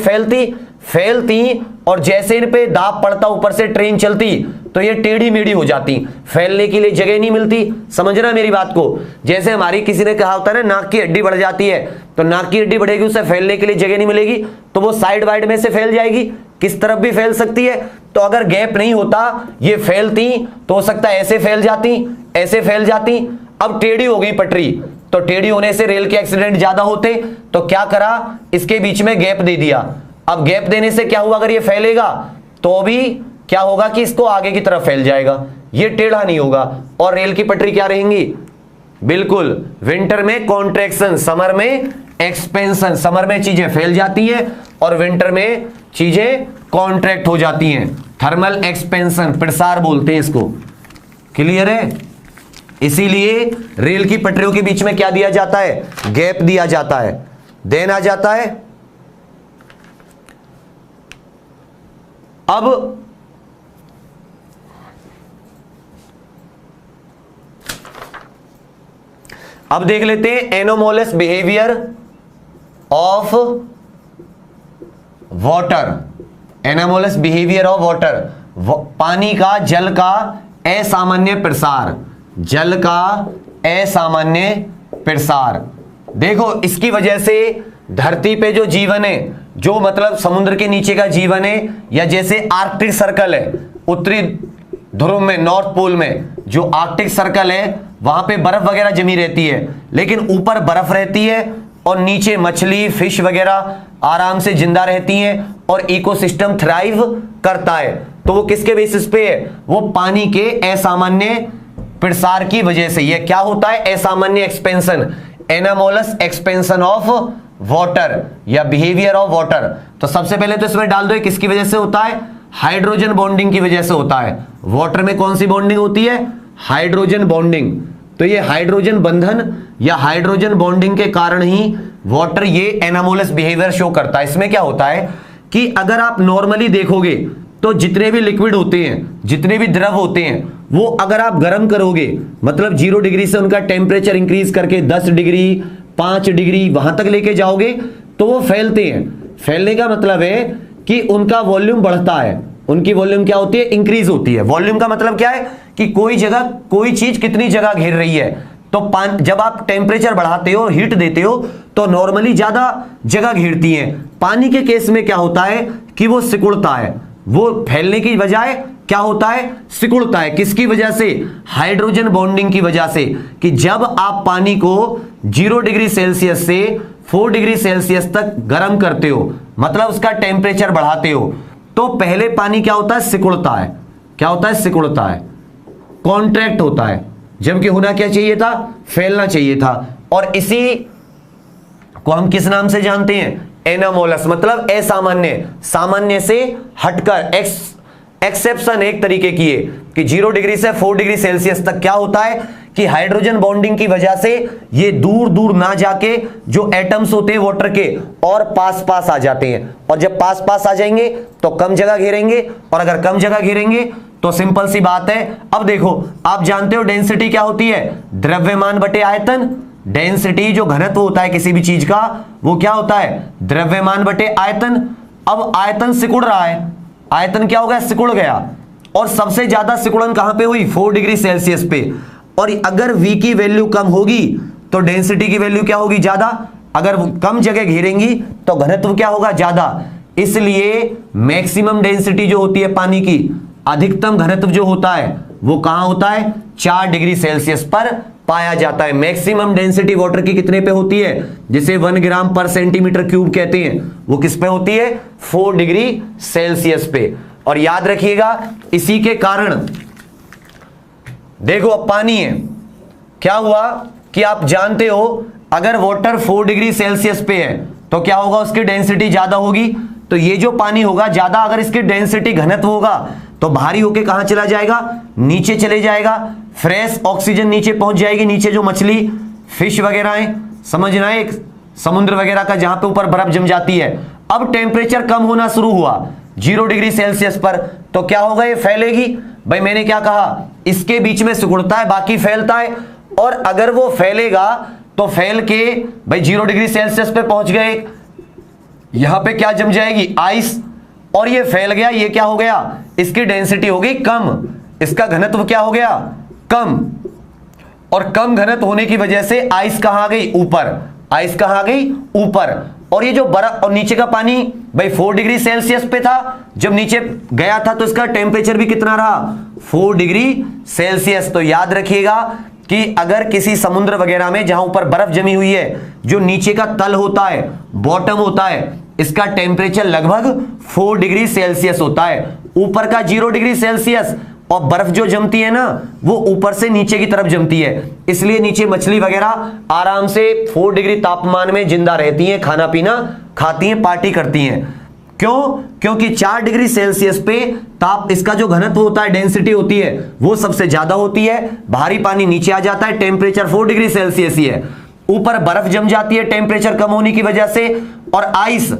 फैलती और जैसे इन पे दाब पड़ता, ऊपर से ट्रेन चलती, तो ये टेढ़ी मेढ़ी हो जाती, फैलने के लिए जगह नहीं मिलती। समझना मेरी बात को। जैसे हमारी किसी ने कहा होता है ना, नाक की हड्डी बढ़ जाती है, तो नाक की हड्डी बढ़ेगी, उसे फैलने के लिए जगह नहीं मिलेगी, तो वो साइड वाइड में से फैल जाएगी, किस तरफ भी फैल सकती है। तो अगर गैप नहीं होता, ये फैलती, तो हो सकता है ऐसे फैल जाती, ऐसे फैल जाती। अब टेढ़ी हो गई पटरी, तो टेढ़ी होने से रेल के एक्सीडेंट ज्यादा होते, तो क्या करा, इसके बीच में गैप दे दिया। अब गैप देने से क्या हुआ, अगर ये फैलेगा तो भी क्या होगा कि इसको आगे की तरफ फैल जाएगा, ये टेढ़ा नहीं होगा, और रेल की पटरी क्या रहेंगी, बिल्कुल। विंटर में कॉन्ट्रैक्शन, समर में एक्सपेंशन। समर में चीजें फैल जाती हैं और विंटर में चीजें कॉन्ट्रैक्ट हो जाती हैं। थर्मल एक्सपेंशन, प्रसार बोलते हैं इसको। क्लियर है। इसीलिए रेल की पटरियों के बीच में क्या दिया जाता है, गैप दिया जाता है, देन आ जाता है। अब देख लेते हैं anomalous behaviour of water. Anomalous behaviour of water, पानी का, जल का असामान्य प्रसार, जल का असामान्य प्रसार। देखो, इसकी वजह से धरती पे जो जीवन है, जो मतलब समुद्र के नीचे का जीवन है, या जैसे आर्कटिक सर्कल है, उत्तरी ध्रुव में, नॉर्थ पोल में जो आर्कटिक सर्कल है, वहां पे बर्फ वगैरह जमी रहती है, लेकिन ऊपर बर्फ रहती है और नीचे मछली, फिश वगैरह आराम से जिंदा रहती हैं और इकोसिस्टम थ्राइव करता है। तो वो किसके बेसिस पे है, वो पानी के असामान्य प्रसार की वजह से। ये क्या होता है, असामान्य expansion, anomalous expansion of water या बिहेवियर ऑफ वाटर। तो सबसे पहले तो इसमें डाल दो, किसकी वजह से होता है, हाइड्रोजन बॉन्डिंग की वजह से होता है। वाटर में कौन सी बॉन्डिंग होती है, हाइड्रोजन बॉन्डिंग। तो ये हाइड्रोजन बंधन या हाइड्रोजन बॉन्डिंग के कारण ही वाटर ये एनोमोलस बिहेवियर शो करता है। इसमें क्या होता है कि अगर आप नॉर्मली देखोगे तो जितने भी लिक्विड होते हैं, जितने भी द्रव होते हैं, वो अगर आप गर्म करोगे, मतलब 0 डिग्री से उनका टेम्परेचर इंक्रीज करके 10 डिग्री 5 डिग्री वहां तक लेके जाओगे, तो वो फैलते हैं। फैलने का मतलब है कि उनका वॉल्यूम बढ़ता है, उनकी वॉल्यूम क्या होती है, इंक्रीज होती है। वॉल्यूम का मतलब क्या है कि कोई जगह, कोई चीज कितनी जगह घेर रही है। तो जब आप टेम्परेचर बढ़ाते हो, हीट देते हो, तो नॉर्मली ज्यादा जगह घेरती है। पानी के केस में क्या होता है कि वो सिकुड़ता है, वो फैलने की बजाय क्या होता है, सिकुड़ता है। किसकी वजह से, हाइड्रोजन बॉन्डिंग की वजह से। कि जब आप पानी को 0 डिग्री सेल्सियस से 4 डिग्री सेल्सियस तक गर्म करते हो, मतलब उसका टेम्परेचर बढ़ाते हो, तो पहले पानी क्या होता है, सिकुड़ता है। क्या होता है, सिकुड़ता है, कॉन्ट्रैक्ट होता है, जबकि होना क्या चाहिए था, फैलना चाहिए था। और इसी को हम किस नाम से जानते हैं, एनोमोलस, मतलब असामान्य, सामान्य से हटकर। एक्सेप्शन एक तरीके की है कि 0 डिग्री से 4 डिग्री सेल्सियस तक क्या होता है कि हाइड्रोजन बॉन्डिंग की वजह से ये दूर दूर ना जाके जो एटम्स होते हैं वाटर के और पास पास आ जाते हैं, और जब पास पास आ जाएंगे तो कम जगह घेरेंगे, और अगर कम जगह घेरेंगे तो सिंपल सी बात है। अब देखो, आप जानते हो डेंसिटी क्या होती है, द्रव्यमान बटे आयतन। डेंसिटी जो घनत्व होता है किसी भी चीज का, वो क्या होता है, द्रव्यमान बटे आयतन। अब आयतन सिकुड़ रहा है, आयतन क्या हो गया, सिकुड़ गया, और सबसे ज्यादा सिकुड़न कहां पे हुई, 4 डिग्री सेल्सियस पे। और अगर V की वैल्यू कम होगी तो डेंसिटी की वैल्यू क्या होगी, ज्यादा। अगर कम जगह घेरेंगी तो घनत्व क्या होगा, ज्यादा। इसलिए मैक्सिमम डेंसिटी जो होती है पानी की, अधिकतम घनत्व जो होता है वो कहां होता है, 4 डिग्री सेल्सियस पर पाया जाता है। मैक्सिमम डेंसिटी वाटर की कितने पे होती है, जिसे 1 ग्राम पर सेंटीमीटर क्यूब कहते हैं, वो किस पे होती है, 4 डिग्री सेल्सियस पे। और याद रखिएगा इसी के कारण देखो अब पानी है, क्या हुआ कि आप जानते हो अगर वाटर 4 डिग्री सेल्सियस पे है तो क्या होगा, उसकी डेंसिटी ज्यादा होगी। तो ये जो पानी होगा ज्यादा, अगर इसकी डेंसिटी घनत्व होगा तो भारी होके कहां चला जाएगा, नीचे चले जाएगा। फ्रेश ऑक्सीजन नीचे पहुंच जाएगी, नीचे जो मछली फिश वगैरह है, समझना है, एक समुद्र वगैरह का जहां पे ऊपर बर्फ जम जाती है। अब टेम्परेचर कम होना शुरू हुआ 0 डिग्री सेल्सियस पर, तो क्या होगा, ये फैलेगी। भाई मैंने क्या कहा, इसके बीच में सिकुड़ता है, बाकी फैलता है। और अगर वो फैलेगा तो फैल के भाई 0 डिग्री सेल्सियस पे पहुंच गए, यहां पे क्या जम जाएगी, आइस, और ये फैल गया, ये क्या हो गया, इसकी डेंसिटी हो गई कम, इसका घनत्व क्या हो गया, कम। और कम घनत्व होने की वजह से आइस कहां आ गई, ऊपर, आइस कहां आ गई, ऊपर। और ये जो बर्फ और नीचे का पानी भाई 4 डिग्री सेल्सियस पे था, जब नीचे गया था तो इसका टेम्परेचर भी कितना रहा, 4 डिग्री सेल्सियस। तो याद रखिएगा कि अगर किसी समुद्र वगैरह में जहां ऊपर बर्फ जमी हुई है, जो नीचे का तल होता है, बॉटम होता है, इसका टेम्परेचर लगभग 4 डिग्री सेल्सियस होता है। ऊपर का 0 डिग्री सेल्सियस, और बर्फ जो जमती है ना वो ऊपर से नीचे की तरफ जमती है, इसलिए नीचे मछली वगैरह आराम से 4 डिग्री तापमान में जिंदा रहती हैं, खाना पीना खाती हैं, पार्टी करती हैं। क्यों, क्योंकि 4 डिग्री सेल्सियस पे ताप, इसका जो घनत्व होता है, डेंसिटी होती है, वो सबसे ज्यादा होती है। भारी पानी नीचे आ जाता है, टेम्परेचर 4 डिग्री सेल्सियस ही है। ऊपर बर्फ जम जाती है टेम्परेचर कम होने की वजह से, और आइस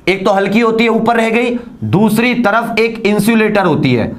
एक तो हल्की होती है, ऊपर रह गई, दूसरी तरफ एक इंसुलेटर होती है।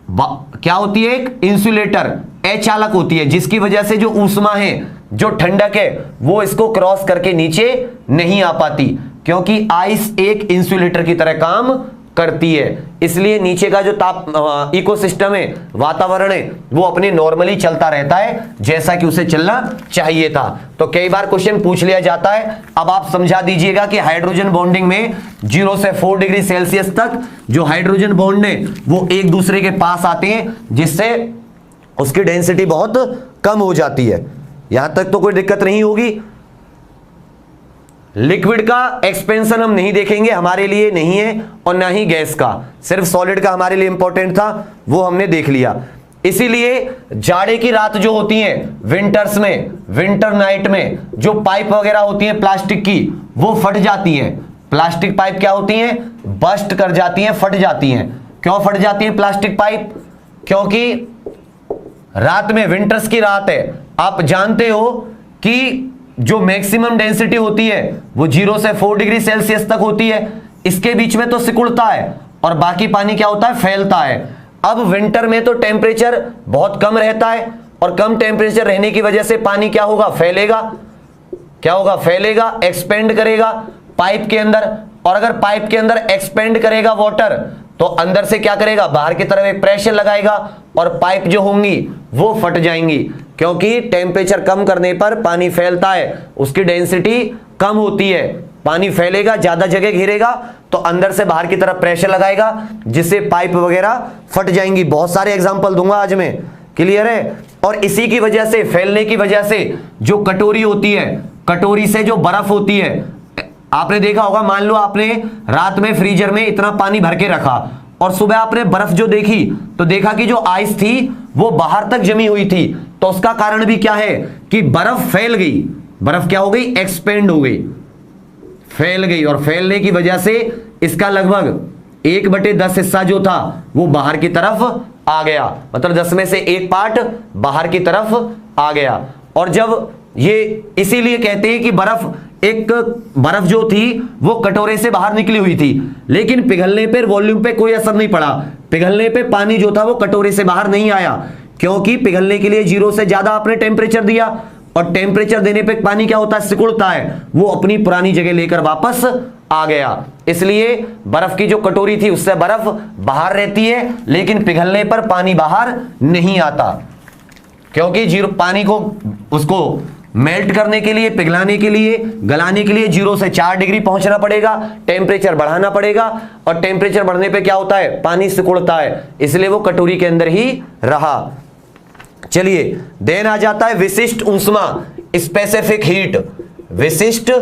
क्या होती है, एक इंसुलेटर, अचालक होती है, जिसकी वजह से जो ऊष्मा है, जो ठंडक है, वो इसको क्रॉस करके नीचे नहीं आ पाती, क्योंकि आइस एक इंसुलेटर की तरह काम करती है। इसलिए नीचे का जो ताप इकोसिस्टम है, वातावरण है, वो अपने नॉर्मली चलता रहता है जैसा कि उसे चलना चाहिए था। तो कई बार क्वेश्चन पूछ लिया जाता है। अब आप समझा दीजिएगा कि हाइड्रोजन बॉन्डिंग में 0 से 4 डिग्री सेल्सियस तक जो हाइड्रोजन बॉन्ड है वो एक दूसरे के पास आते हैं, जिससे उसकी डेंसिटी बहुत कम हो जाती है। यहां तक तो कोई दिक्कत नहीं होगी। लिक्विड का एक्सपेंशन हम नहीं देखेंगे, हमारे लिए नहीं है, और ना ही गैस का, सिर्फ सॉलिड का हमारे लिए इंपॉर्टेंट था, वो हमने देख लिया। इसीलिए जाड़े की रात जो होती है विंटर्स में, विंटर नाइट में, जो पाइप वगैरह होती है प्लास्टिक की, वो फट जाती हैं। प्लास्टिक पाइप क्या होती हैं, बस्ट कर जाती हैं, फट जाती हैं। क्यों फट जाती हैं प्लास्टिक पाइप, क्योंकि रात में, विंटर्स की रात है, आप जानते हो कि जो मैक्सिमम डेंसिटी होती है वो 0 से 4 डिग्री सेल्सियस तक होती है। इसके बीच में तो सिकुड़ता है और बाकी पानी क्या होता है, फैलता है। अब विंटर में तो टेम्परेचर बहुत कम रहता है, और कम टेम्परेचर रहने की वजह से पानी क्या होगा, फैलेगा। क्या होगा, फैलेगा, एक्सपेंड करेगा पाइप के अंदर। और अगर पाइप के अंदर एक्सपेंड करेगा वाटर, तो अंदर से क्या करेगा, बाहर की तरफ एक प्रेशर लगाएगा, और पाइप जो होंगी वो फट जाएंगी, क्योंकि टेम्परेचर कम करने पर पानी फैलता है, उसकी डेंसिटी कम होती है। पानी फैलेगा, ज्यादा जगह घेरेगा, तो अंदर से बाहर की तरफ प्रेशर लगाएगा, जिससे पाइप वगैरह फट जाएंगी। बहुत सारे एग्जांपल दूंगा आज मैं, क्लियर है। और इसी की वजह से, फैलने की वजह से, जो कटोरी होती है, कटोरी से जो बर्फ होती है, आपने देखा होगा, मान लो आपने रात में फ्रीजर में इतना पानी भर के रखा, और सुबह आपने बर्फ जो देखी तो देखा कि जो आइस थी वो बाहर तक जमी हुई थी। तो उसका कारण भी क्या है कि बर्फ फैल गई। बर्फ क्या हो गई, एक्सपेंड हो गई, फैल गई, और फैलने की वजह से इसका लगभग 1/10 हिस्सा जो था वो बाहर की तरफ आ गया, मतलब 10 में से 1 पार्ट बाहर की तरफ आ गया। और जब ये, इसीलिए कहते हैं कि बर्फ जो थी वो कटोरे से बाहर निकली हुई थी, लेकिन पिघलने पर वॉल्यूम पे कोई असर नहीं पड़ा। पिघलने पे पानी जो था वो कटोरे से बाहर नहीं आया, क्योंकि पिघलने के लिए 0 से ज्यादा आपने टेम्परेचर दिया, और टेम्परेचर देने पे पानी क्या होता है, सिकुड़ता है, वो अपनी पुरानी जगह लेकर वापस आ गया। इसलिए बर्फ की जो कटोरी थी उससे बर्फ बाहर रहती है, लेकिन पिघलने पर पानी बाहर नहीं आता, क्योंकि 0 पानी को, उसको मेल्ट करने के लिए, पिघलाने के लिए, गलाने के लिए 0 से 4 डिग्री पहुंचना पड़ेगा, टेम्परेचर बढ़ाना पड़ेगा, और टेम्परेचर बढ़ने पे क्या होता है, पानी सिकुड़ता है, इसलिए वो कटोरी के अंदर ही रहा। चलिए देन आ जाता है विशिष्ट ऊष्मा, स्पेसिफिक हीट। विशिष्ट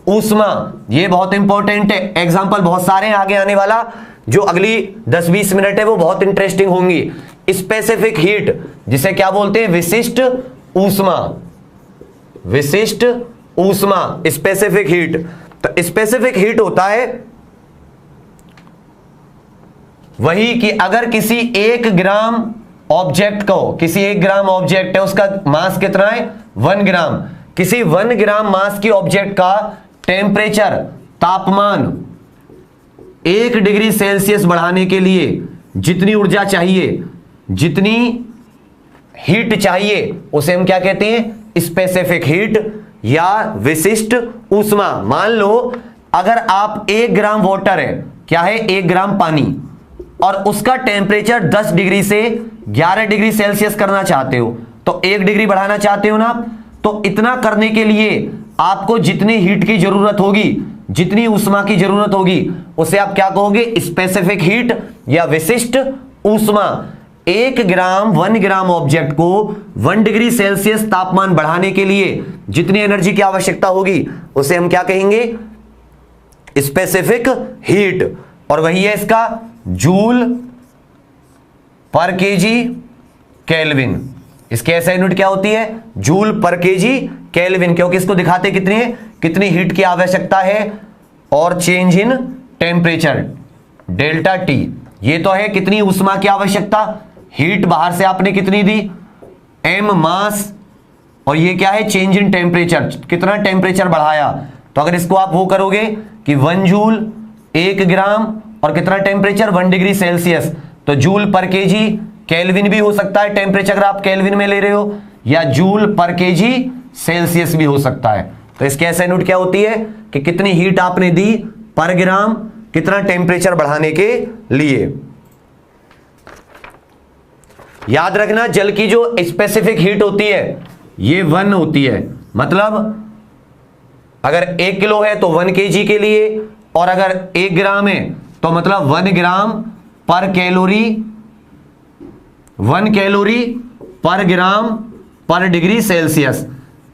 ऊष्मा ये बहुत इंपॉर्टेंट है, एग्जाम्पल बहुत सारे हैं आगे आने वाला, जो अगली 10-20 मिनट है वो बहुत इंटरेस्टिंग होंगी। स्पेसिफिक हीट जिसे क्या बोलते हैं, विशिष्ट ऊष्मा। विशिष्ट ऊष्मा, स्पेसिफिक हीट। तो स्पेसिफिक हीट होता है वही कि अगर किसी 1 ग्राम ऑब्जेक्ट को, किसी 1 ग्राम ऑब्जेक्ट है उसका मास कितना है 1 ग्राम, किसी 1 ग्राम मास की ऑब्जेक्ट का टेम्परेचर, तापमान 1 डिग्री सेल्सियस बढ़ाने के लिए जितनी ऊर्जा चाहिए, जितनी हीट चाहिए, उसे हम क्या कहते हैं, स्पेसिफिक हीट या विशिष्ट ऊष्मा। मान लो अगर आप 1 ग्राम वाटर है, क्या है 1 ग्राम पानी, और उसका टेम्परेचर 10 डिग्री से 11 डिग्री सेल्सियस करना चाहते हो, तो 1 डिग्री बढ़ाना चाहते हो ना, तो इतना करने के लिए आपको जितनी हीट की जरूरत होगी, जितनी ऊष्मा की जरूरत होगी, उसे आप क्या कहोगे, स्पेसिफिक हीट या विशिष्ट ऊष्मा। 1 ग्राम ऑब्जेक्ट को 1 डिग्री सेल्सियस तापमान बढ़ाने के लिए जितनी एनर्जी की आवश्यकता होगी उसे हम क्या कहेंगे, स्पेसिफिक हीट। और वही है इसका जूल पर केजी केल्विन। इसके ऐसा यूनिट क्या होती है, जूल पर केजी केल्विन, क्योंकि इसको दिखाते कितनी है, कितनी हीट की आवश्यकता है, और change in temperature delta T, ये तो है कितनी ऊष्मा की आवश्यकता, हीट बाहर से आपने कितनी दी, एम मास, और ये क्या है चेंज इन टेम्परेचर, कितना टेम्परेचर बढ़ाया। तो अगर इसको आप वो करोगे कि 1 जूल 1 ग्राम और कितना टेम्परेचर 1 डिग्री सेल्सियस, तो जूल पर केजी केल्विन भी हो सकता है टेम्परेचर अगर आप केल्विन में ले रहे हो, या जूल पर केजी सेल्सियस भी हो सकता है। तो इसके ऐसा यूनिट क्या होती है कि कितनी हीट आपने दी पर ग्राम, कितना टेम्परेचर बढ़ाने के लिए। याद रखना जल की जो स्पेसिफिक हीट होती है ये 1 होती है, मतलब अगर 1 किलो है तो 1 केजी के लिए, और अगर 1 ग्राम है तो मतलब 1 ग्राम पर कैलोरी, 1 कैलोरी पर ग्राम पर डिग्री सेल्सियस।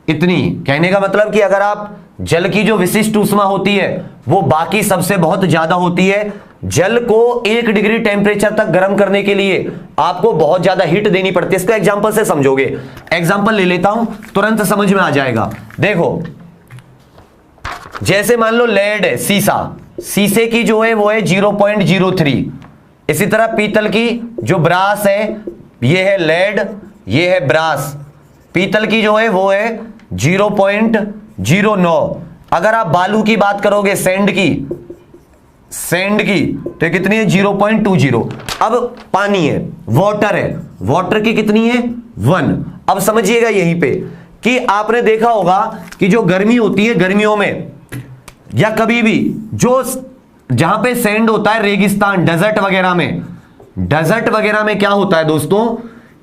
इतनी कहने का मतलब कि अगर आप जल की जो विशिष्ट ऊष्मा होती है वो बाकी सबसे बहुत ज्यादा होती है, जल को 1 डिग्री टेम्परेचर तक गर्म करने के लिए आपको बहुत ज्यादा हीट देनी पड़ती है। इसको एग्जांपल से समझोगे, एग्जांपल ले लेता हूं तुरंत समझ में आ जाएगा। देखो जैसे मान लो लेड है, शीशा, शीशे की जो है वो है 0.03, इसी तरह पीतल की जो ब्रास है ये है लेड, ये है ब्रास, पीतल की जो है वो है 0.09। अगर आप बालू की बात करोगे, सैंड की तो कितनी है 0.20। अब पानी है, वाटर है, वाटर की कितनी है 1। अब समझिएगा यहीं पे कि आपने देखा होगा कि जो गर्मी होती है, गर्मियों में या कभी भी जो जहां पे सैंड होता है, रेगिस्तान, डेजर्ट वगैरह में क्या होता है दोस्तों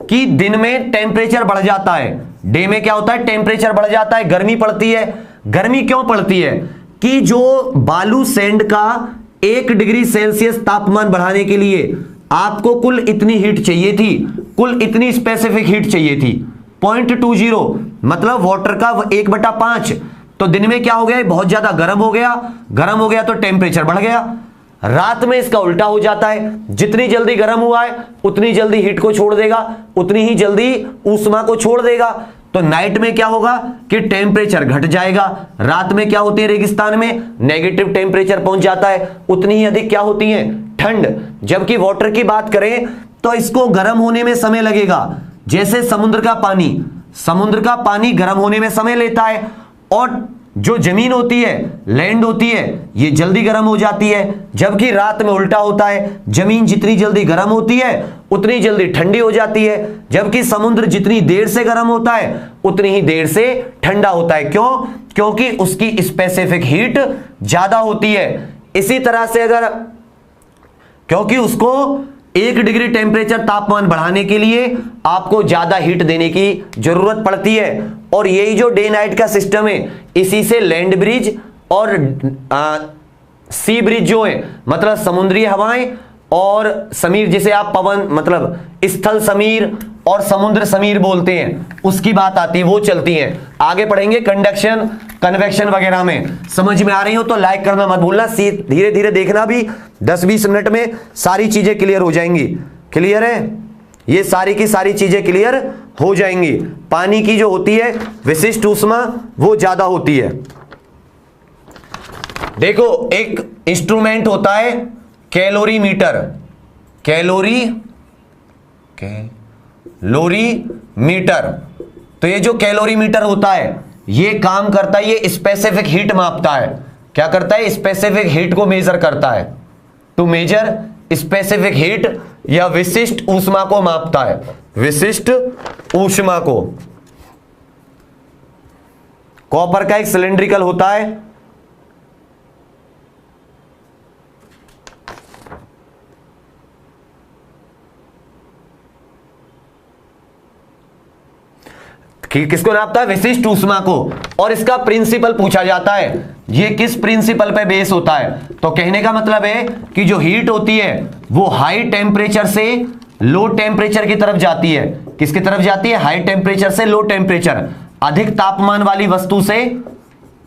कि दिन में टेम्परेचर बढ़ जाता है, डे में क्या होता है टेम्परेचर बढ़ जाता है, गर्मी पड़ती है। गर्मी क्यों पड़ती है कि जो बालू सैंड का 1 डिग्री सेल्सियस तापमान बढ़ाने के लिए आपको कुल इतनी हीट चाहिए थी, कुल इतनी स्पेसिफिक हीट चाहिए थी 0.20, मतलब वाटर का 1/5। तो दिन में क्या हो गया, बहुत ज्यादा गर्म हो गया तो टेम्परेचर बढ़ गया। रात में इसका उल्टा हो जाता है, जितनी जल्दी गर्म हुआ है उतनी जल्दी हीट को छोड़ देगा, उतनी ही जल्दी ऊष्मा को छोड़ देगा। तो नाइट में क्या होगा कि टेम्परेचर घट जाएगा। रात में क्या होती है, रेगिस्तान में नेगेटिव टेम्परेचर पहुंच जाता है, उतनी ही अधिक क्या होती है, ठंड। जबकि वाटर की बात करें तो इसको गर्म होने में समय लगेगा, जैसे समुद्र का पानी गर्म होने में समय लेता है, और जो जमीन होती है, लैंड होती है, ये जल्दी गर्म हो जाती है। जबकि रात में उल्टा होता है, जमीन जितनी जल्दी गर्म होती है उतनी जल्दी ठंडी हो जाती है, जबकि समुद्र जितनी देर से गर्म होता है उतनी ही देर से ठंडा होता है। क्यों? क्योंकि उसकी स्पेसिफिक हीट ज्यादा होती है। इसी तरह से अगर, क्योंकि उसको 1 डिग्री टेम्परेचर तापमान बढ़ाने के लिए आपको ज्यादा हीट देने की जरूरत पड़ती है। और यही जो डे नाइट का सिस्टम है, इसी से लैंड ब्रिज और सी ब्रिज जो है, मतलब समुद्री हवाएं और समीर, जिसे आप पवन मतलब स्थल समीर और समुद्र समीर बोलते हैं, उसकी बात आती है, वो चलती है। आगे पढ़ेंगे कंडक्शन, कन्वेक्शन वगैरह में। समझ में आ रही हो तो लाइक करना मत भूलना, धीरे धीरे देखना, भी 10-20 मिनट में सारी चीजें क्लियर हो जाएंगी। क्लियर है? ये सारी की सारी चीजें क्लियर हो जाएंगी। पानी की जो होती है विशिष्ट ऊष्मा वो ज्यादा होती है। देखो एक इंस्ट्रूमेंट होता है कैलोरीमीटर, कैलोरीमीटर। तो ये जो कैलोरीमीटर होता है ये काम करता है, ये स्पेसिफिक हीट मापता है। क्या करता है? स्पेसिफिक हीट को मेजर करता है। टू मेजर स्पेसिफिक हीट या विशिष्ट ऊष्मा को मापता है, विशिष्ट ऊष्मा को। कॉपर का एक सिलिंड्रिकल होता है, किसको नापता है? विशिष्ट ऊष्मा को। और इसका प्रिंसिपल पूछा जाता है, ये किस प्रिंसिपल पे बेस होता है? तो कहने का मतलब है कि जो हीट होती है वो हाई टेम्परेचर से लो टेम्परेचर की तरफ जाती है। किसकी तरफ जाती है? हाई टेम्परेचर से लो टेम्परेचर, अधिक तापमान वाली वस्तु से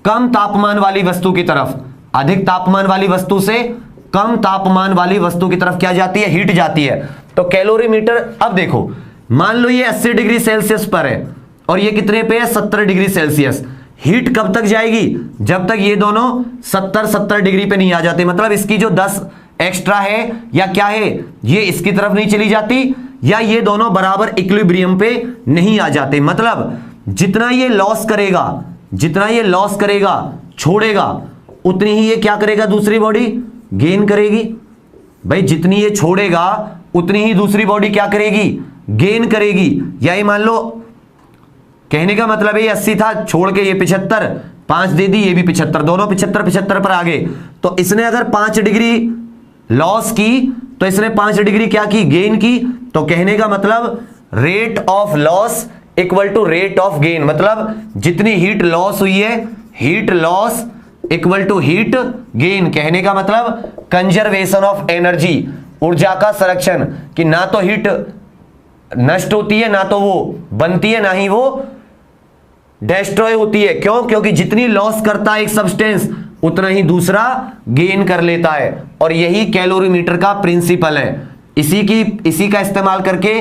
कम तापमान वाली वस्तु की तरफ, अधिक तापमान वाली वस्तु से कम तापमान वाली वस्तु की तरफ क्या जाती है? हीट जाती है। तो कैलोरीमीटर, अब देखो मान लो ये 80 डिग्री सेल्सियस पर है और ये कितने पे है? 70 डिग्री सेल्सियस। हीट कब तक जाएगी? जब तक ये दोनों 70 डिग्री पे नहीं आ जाते। मतलब इसकी जो 10 एक्स्ट्रा है या क्या है, ये इसकी तरफ नहीं चली जाती, या ये दोनों बराबर इक्विलिब्रियम पे नहीं आ जाते। मतलब जितना ये लॉस करेगा, जितना ये लॉस करेगा, छोड़ेगा, उतनी ही ये क्या करेगा? दूसरी बॉडी गेन करेगी। भाई जितनी ये छोड़ेगा उतनी ही दूसरी बॉडी क्या करेगी? गेन करेगी। यही मान लो, कहने का मतलब ये 80 था, छोड़ के ये 75, 5 दे दी, ये भी 75, दोनों 75 पर आ गए। तो इसने अगर 5 डिग्री लॉस की तो इसने 5 डिग्री क्या की? गेन की। तो कहने का मतलब rate of loss equal to rate of gain. मतलब जितनी हीट लॉस हुई है, heat loss equal to heat gain. कहने का मतलब कंजर्वेशन ऑफ एनर्जी, ऊर्जा का संरक्षण, कि ना तो हीट नष्ट होती है, ना तो वो बनती है, ना ही वो डिस्ट्रॉय होती है। क्यों? क्योंकि जितनी लॉस करता है एक सब्सटेंस उतना ही दूसरा गेन कर लेता है। और यही कैलोरीमीटर का प्रिंसिपल है। इसी का इस्तेमाल करके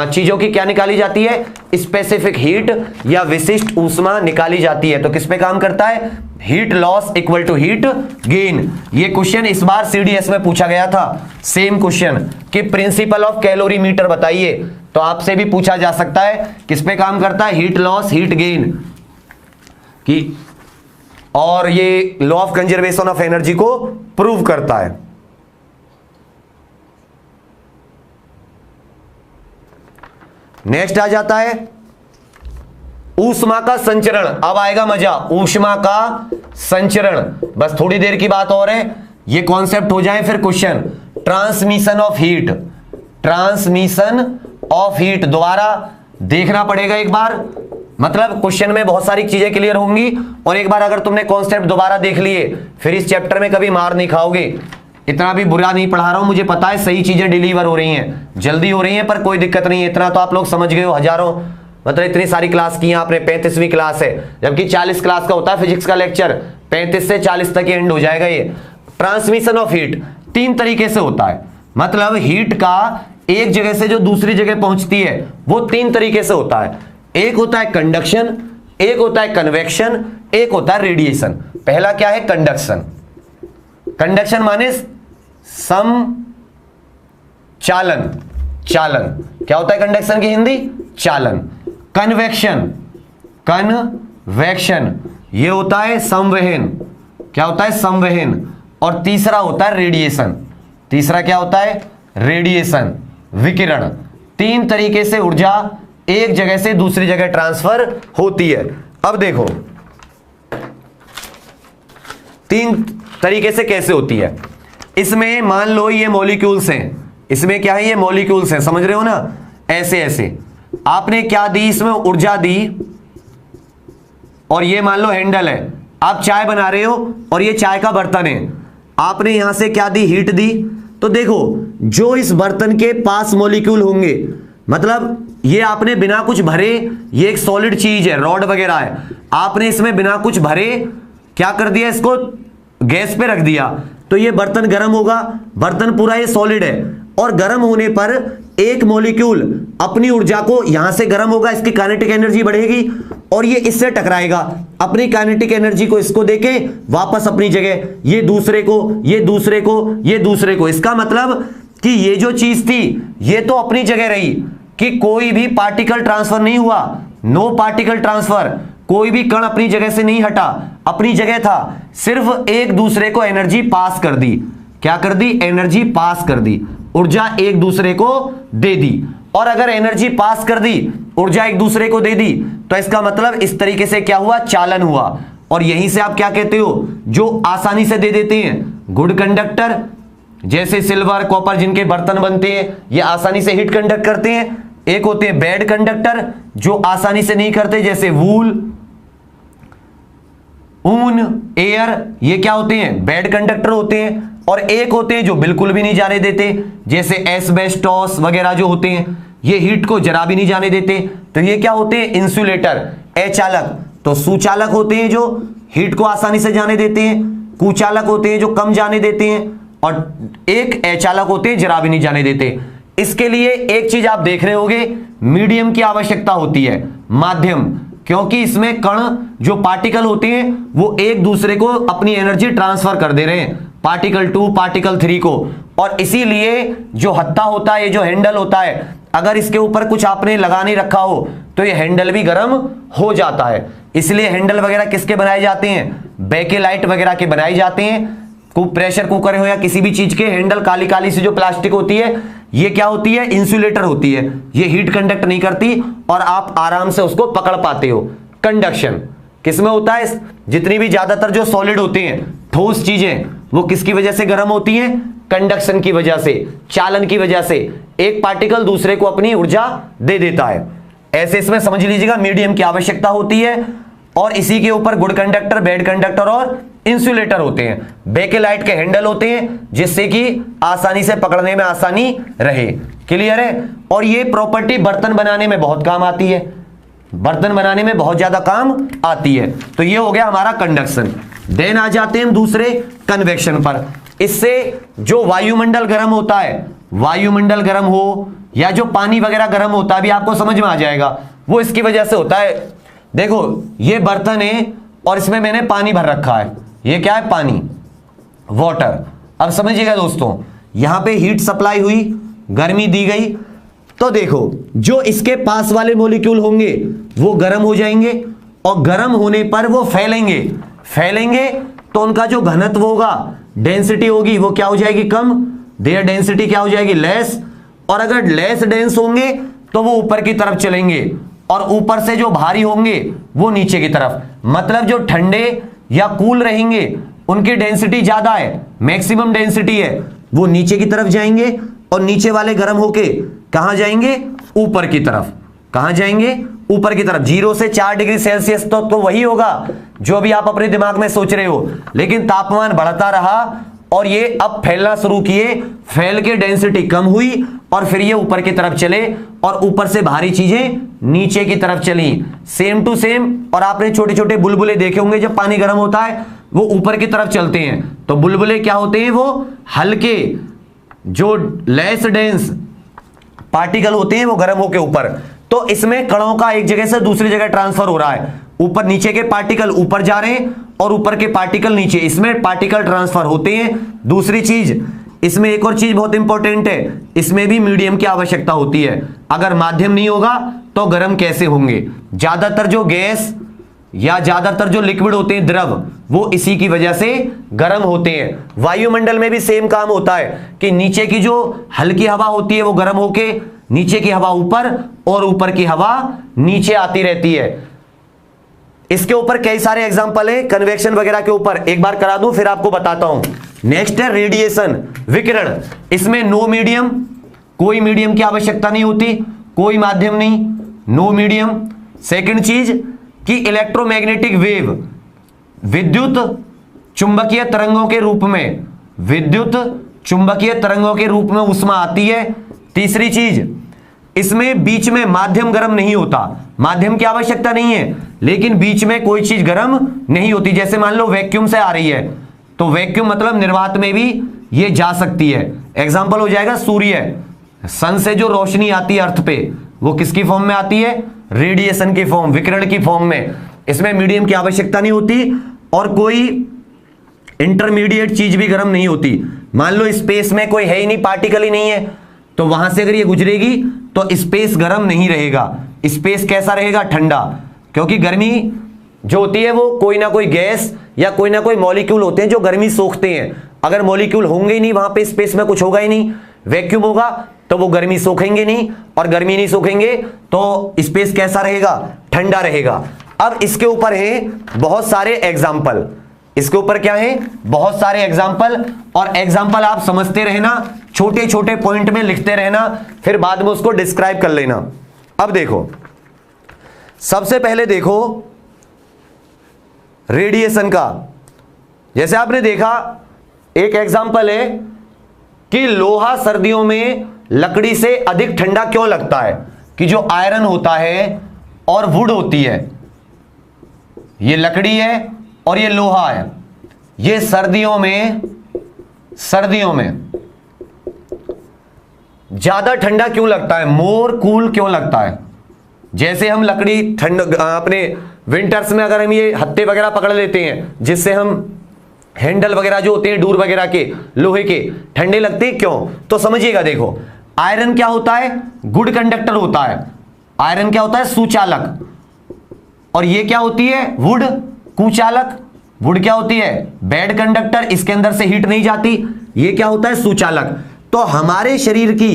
चीजों की क्या निकाली जाती है? स्पेसिफिक हीट या विशिष्ट ऊष्मा निकाली जाती है। तो किस पे काम करता है? Heat loss equal to heat gain. ये क्वेश्चन इस बार सीडीएस में पूछा गया था, सेम क्वेश्चन कि प्रिंसिपल ऑफ कैलोरीमीटर बताइए। तो आपसे भी पूछा जा सकता है किस पे काम करता है? हीट लॉस, हीट गेन की, और ये law of conservation of energy को प्रूव करता है। नेक्स्ट आ जाता है ऊष्मा का संचरण। अब आएगा मजा, ऊष्मा का संचरण। बस थोड़ी देर की बात और है, ये कॉन्सेप्ट हो जाए फिर question. Transmission of heat, transmission of heat दोबारा देखना पड़ेगा एक बार। मतलब क्वेश्चन में बहुत सारी चीजें क्लियर होंगी, और एक बार अगर तुमने कॉन्सेप्ट दोबारा देख लिए फिर इस चैप्टर में कभी मार नहीं खाओगे। इतना भी बुरा नहीं पढ़ा रहा हूं, मुझे पता है सही चीजें डिलीवर हो रही हैं, जल्दी हो रही हैं, पर कोई दिक्कत नहीं है। इतना तो आप लोग समझ गए हो। हजारों, मतलब इतनी सारी क्लास की आपने, 35वीं क्लास है, जबकि 40 क्लास का होता है फिजिक्स का लेक्चर। 35 से 40 तक एंड हो जाएगा ये। ट्रांसमिशन ऑफ हीट 3 तरीके से होता है। मतलब हीट का एक जगह से जो दूसरी जगह पहुंचती है वो 3 तरीके से होता है। एक होता है कंडक्शन, एक होता है कन्वेक्शन, एक होता है रेडिएशन। पहला क्या है? कंडक्शन। कंडक्शन माने चालन, चालन। क्या होता है कंडक्शन की हिंदी? चालन। कन्वेक्शन, कन्वेक्शन ये होता है संवहन। क्या होता है? संवहन। और तीसरा होता है रेडिएशन। तीसरा क्या होता है? रेडिएशन, विकिरण। 3 तरीके से ऊर्जा एक जगह से दूसरी जगह ट्रांसफर होती है। अब देखो 3 तरीके से कैसे होती है। इसमें मान लो ये मॉलिक्यूल्स हैं, इसमें क्या है? ये मॉलिक्यूल्स हैं, समझ रहे हो ना? ऐसे ऐसे आपने क्या दी? इसमें ऊर्जा दी, और ये मान लो हैंडल है। आप चाय बना रहे हो और ये चाय का बर्तन है, आपने यहां से क्या दी? हीट दी। तो देखो जो इस बर्तन के पास मॉलिक्यूल होंगे मतलब ये आपने बिना कुछ भरे, ये एक सॉलिड चीज है, रॉड वगैरह है, आपने इसमें बिना कुछ भरे क्या कर दिया, इसको गैस पे रख दिया, तो ये बर्तन गर्म होगा। बर्तन पूरा ये सॉलिड है और गर्म होने पर एक मॉलिक्यूल अपनी ऊर्जा को यहां से गर्म होगा, इसकी काइनेटिक एनर्जी बढ़ेगी और ये इससे टकराएगा, अपनी काइनेटिक एनर्जी को इसको देके वापस अपनी जगह, ये दूसरे को, ये दूसरे को, ये दूसरे को। इसका मतलब कि ये जो चीज थी ये तो अपनी जगह रही, कि कोई भी पार्टिकल ट्रांसफर नहीं हुआ, नो पार्टिकल ट्रांसफर, कोई भी कण अपनी जगह से नहीं हटा, अपनी जगह था, सिर्फ एक दूसरे को एनर्जी पास कर दी। क्या कर दी? एनर्जी पास कर दी, ऊर्जा एक दूसरे को दे दी। और अगर एनर्जी पास कर दी, ऊर्जा एक दूसरे को दे दी, तो इसका मतलब इस तरीके से क्या हुआ? चालन हुआ। और यहीं से आप क्या कहते हो? जो आसानी से दे देते हैं, गुड कंडक्टर, जैसे सिल्वर, कॉपर, जिनके बर्तन बनते हैं, ये आसानी से हीट कंडक्ट करते हैं। एक होते हैं बैड कंडक्टर, जो आसानी से नहीं करते, जैसे वूल, ऊन, एयर, ये क्या होते हैं? बैड कंडक्टर होते हैं। और एक होते हैं जो बिल्कुल भी नहीं जाने देते, जैसे एस्बेस्टोस वगैरह जो होते हैं, ये हीट को जरा भी नहीं जाने देते, तो ये क्या होते हैं? इंसुलेटर, अचालक। तो सुचालक होते हैं जो हीट को आसानी से जाने देते हैं, कुचालक होते हैं जो कम जाने देते हैं, और एक अचालक होते हैं जरा भी नहीं जाने देते। इसके लिए एक चीज आप देख रहे होंगे, मीडियम की आवश्यकता होती है, माध्यम, क्योंकि इसमें कण जो पार्टिकल होते हैं वो एक दूसरे को अपनी एनर्जी ट्रांसफर कर दे रहे हैं, पार्टिकल 2 पार्टिकल 3 को। और इसीलिए जो हत्था होता है, ये जो हैंडल होता है, अगर इसके ऊपर कुछ आपने लगा नहीं रखा हो तो ये हैंडल भी गर्म हो जाता है। इसलिए हैंडल वगैरह किसके बनाए जाते हैं? बेकेलाइट वगैरह के बनाए जाते हैं। प्रेशर कुकर हो या किसी भी चीज के हैंडल, काली काली सी जो प्लास्टिक होती है, ये क्या होती है? इंसुलेटर होती है, ये हीट कंडक्ट नहीं करती और आप आराम से उसको पकड़ पाते हो। कंडक्शन किसमें होता है? जितनी भी ज्यादातर जो सॉलिड होते हैं, ठोस चीजें, वो किसकी वजह से गर्म होती हैं? कंडक्शन की वजह से, चालन की वजह से। एक पार्टिकल दूसरे को अपनी ऊर्जा दे देता है। ऐसे इसमें समझ लीजिएगा मीडियम की आवश्यकता होती है, और इसी के ऊपर गुड कंडक्टर, बैड कंडक्टर और इंसुलेटर होते हैं। बेकेलाइट के हैंडल होते हैं जिससे कि आसानी से पकड़ने में आसानी रहे। क्लियर है? और ये प्रॉपर्टी बर्तन बनाने में बहुत काम आती है, बर्तन बनाने में बहुत ज्यादा काम आती है। तो ये हो गया हमारा कंडक्शन। देन आ जाते हैं हम दूसरे कन्वेक्शन पर। इससे जो वायुमंडल गर्म होता है, वायुमंडल गर्म हो या जो पानी वगैरह गर्म होता है, भी आपको समझ में आ जाएगा, वो इसकी वजह से होता है। देखो ये बर्तन है और इसमें मैंने पानी भर रखा है, ये क्या है? पानी, वाटर। अब समझिएगा दोस्तों, यहां पे हीट सप्लाई हुई, गर्मी दी गई, तो देखो जो इसके पास वाले मॉलिक्यूल होंगे वो गर्म हो जाएंगे, और गर्म होने पर वो फैलेंगे, फैलेंगे तो उनका जो घनत्व होगा, डेंसिटी होगी, वो क्या हो जाएगी? कम। देयर डेंसिटी क्या हो जाएगी? लेस। और अगर लेस डेंस होंगे तो वो ऊपर की तरफ चलेंगे, और ऊपर से जो भारी होंगे वो नीचे की तरफ। मतलब जो ठंडे या कूल रहेंगे उनकी डेंसिटी ज्यादा है, मैक्सिमम डेंसिटी है, वो नीचे की तरफ जाएंगे, और नीचे वाले गर्म होके कहां जाएंगे? ऊपर की तरफ। कहां जाएंगे? ऊपर की तरफ। 0 से 4 डिग्री सेल्सियस तो वही होगा जो भी आप अपने दिमाग में सोच रहे हो, लेकिन तापमान बढ़ता रहा और ये अब फैलना शुरू किए, फैल के डेंसिटी कम हुई, और फिर ये ऊपर की तरफ चले, और ऊपर से भारी चीजें नीचे की तरफ चली, सेम टू सेम। और आपने छोटे छोटे बुलबुले देखे होंगे, जब पानी गर्म होता है वो ऊपर की तरफ चलते हैं, तो बुलबुले क्या होते हैं? वो हल्के, जो लेस डेंस पार्टिकल होते हैं वो गर्म होके ऊपर। तो इसमें कणों का एक जगह से दूसरी जगह ट्रांसफर हो रहा है, ऊपर नीचे के पार्टिकल ऊपर जा रहे हैं और ऊपर के पार्टिकल नीचे, इसमें पार्टिकल ट्रांसफर होते हैं। दूसरी चीज, इसमें एक और चीज बहुत इंपॉर्टेंट है, इसमें भी मीडियम की आवश्यकता होती है। अगर माध्यम नहीं होगा तो गर्म कैसे होंगे? ज्यादातर जो गैस या ज्यादातर जो लिक्विड होते हैं, द्रव, वो इसी की वजह से गर्म होते हैं। वायुमंडल में भी सेम काम होता है कि नीचे की जो हल्की हवा होती है वो गर्म होके नीचे की हवा ऊपर, और ऊपर की हवा नीचे आती रहती है। इसके ऊपर कई सारे एग्जांपल है कन्वेक्शन वगैरह के ऊपर, एक बार करा दूं फिर आपको बताता हूं। नेक्स्ट है रेडिएशन, विकिरण। इसमें नो मीडियम, कोई मीडियम की आवश्यकता नहीं होती, कोई माध्यम नहीं, नो मीडियम। सेकंड चीज कि इलेक्ट्रोमैग्नेटिक वेव, विद्युत चुंबकीय तरंगों के रूप में, विद्युत चुंबकीय तरंगों के रूप में ऊष्मा आती है। तीसरी चीज इसमें बीच में माध्यम गर्म नहीं होता, माध्यम की आवश्यकता नहीं है, लेकिन बीच में कोई चीज गर्म नहीं होती। जैसे मान लो वैक्यूम से आ रही है, तो वैक्यूम मतलब निर्वात में भी ये जा सकती है। एग्जाम्पल हो जाएगा सूर्य, सन से जो रोशनी आती है अर्थ पे, वो किसकी फॉर्म में आती है? रेडिएशन की फॉर्म, विकिरण की फॉर्म में। इसमें मीडियम की आवश्यकता नहीं होती और कोई इंटरमीडिएट चीज भी गर्म नहीं होती। मान लो स्पेस में कोई है ही नहीं, पार्टिकल ही नहीं है, तो वहां से अगर ये गुजरेगी तो स्पेस गर्म नहीं रहेगा, स्पेस कैसा रहेगा? ठंडा। क्योंकि गर्मी जो होती है वो कोई ना कोई गैस या कोई ना कोई मॉलिक्यूल होते हैं जो गर्मी सोखते हैं। अगर मॉलिक्यूल होंगे ही नहीं वहां पे, स्पेस में कुछ होगा ही नहीं, वैक्यूम होगा, तो वो गर्मी सोखेंगे नहीं, और गर्मी नहीं सोखेंगे तो स्पेस कैसा रहेगा? ठंडा रहेगा। अब इसके ऊपर है बहुत सारे एग्जाम्पल, इसके ऊपर क्या है? बहुत सारे एग्जाम्पल, और एग्जाम्पल आप समझते रहना, छोटे छोटे पॉइंट में लिखते रहना, फिर बाद में उसको डिस्क्राइब कर लेना। अब देखो, सबसे पहले देखो रेडिएशन का। जैसे आपने देखा, एक एग्जाम्पल है कि लोहा सर्दियों में लकड़ी से अधिक ठंडा क्यों लगता है? कि जो आयरन होता है और वुड होती है, ये लकड़ी है और ये लोहा है, ये सर्दियों में ज्यादा ठंडा क्यों लगता है? मोर कूल क्यों लगता है? जैसे हम लकड़ी ठंड अपने विंटर्स में अगर हम ये हत्थे वगैरह पकड़ लेते हैं, जिससे हम हैंडल वगैरह जो होते हैं डूर वगैरह के लोहे के, ठंडे लगते हैं क्यों? तो समझिएगा, देखो आयरन क्या होता है? गुड कंडक्टर होता है। आयरन क्या होता है? सुचालक। और ये क्या होती है? वुड, कुचालक। वुड क्या होती है? बैड कंडक्टर, इसके अंदर से हीट नहीं जाती। ये क्या होता है? सुचालक। तो हमारे शरीर की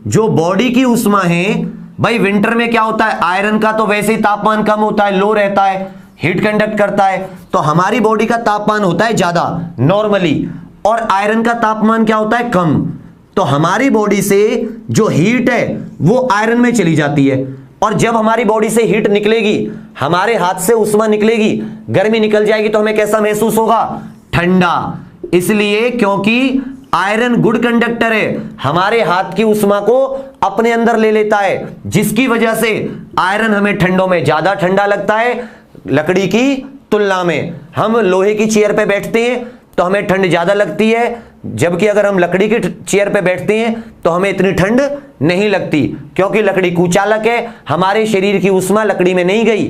जो बॉडी की उष्मा है भाई, विंटर में क्या होता है? आयरन का तो वैसे ही तापमान कम होता है, लो रहता है, हीट कंडक्ट करता है, तो हमारी बॉडी का तापमान होता है ज्यादा नॉर्मली, और आयरन का तापमान क्या होता है? कम। तो हमारी बॉडी से जो हीट है वो आयरन में चली जाती है, और जब हमारी बॉडी से हीट निकलेगी, हमारे हाथ से उष्मा निकलेगी, गर्मी निकल जाएगी, तो हमें कैसा महसूस होगा? ठंडा। इसलिए क्योंकि आयरन गुड कंडक्टर है, हमारे हाथ की उष्मा को अपने अंदर ले लेता है, जिसकी वजह से आयरन हमें ठंडों में ज्यादा ठंडा लगता है लकड़ी की तुलना में। हम लोहे की चेयर पे बैठते हैं तो हमें ठंड ज्यादा लगती है, जबकि अगर हम लकड़ी की चेयर पे बैठते हैं तो हमें इतनी ठंड नहीं लगती, क्योंकि लकड़ी कुचालक है, हमारे शरीर की उष्मा लकड़ी में नहीं गई,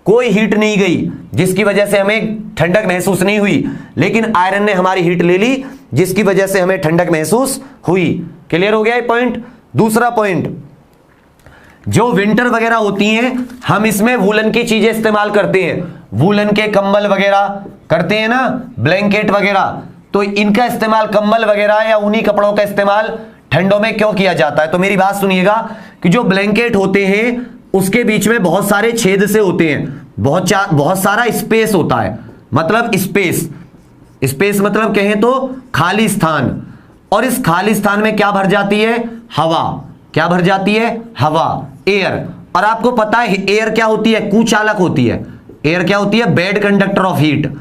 कोई हीट नहीं गई, जिसकी वजह से हमें ठंडक महसूस नहीं हुई। लेकिन आयरन ने हमारी हीट ले ली, जिसकी वजह से हमें ठंडक महसूस हुई। क्लियर हो गया ये पॉइंट? दूसरा पॉइंट, जो विंटर वगैरह होती हैं, हम इसमें वूलन की चीजें इस्तेमाल करते हैं, वूलन के कंबल वगैरह करते हैं ना, ब्लैंकेट वगैरह, तो इनका इस्तेमाल, कंबल वगैरह या ऊनी कपड़ों का इस्तेमाल ठंडों में क्यों किया जाता है? तो मेरी बात सुनिएगा कि जो ब्लैंकेट होते हैं उसके बीच में बहुत सारे छेद से होते हैं, बहुत सारा स्पेस होता है, मतलब स्पेस मतलब कहें तो खाली स्थान, और इस खाली स्थान में क्या भर जाती है? हवा। क्या भर जाती है? हवा, एयर। और आपको पता है एयर क्या होती है? कुचालक होती है। एयर क्या होती है? Bad conductor of heat.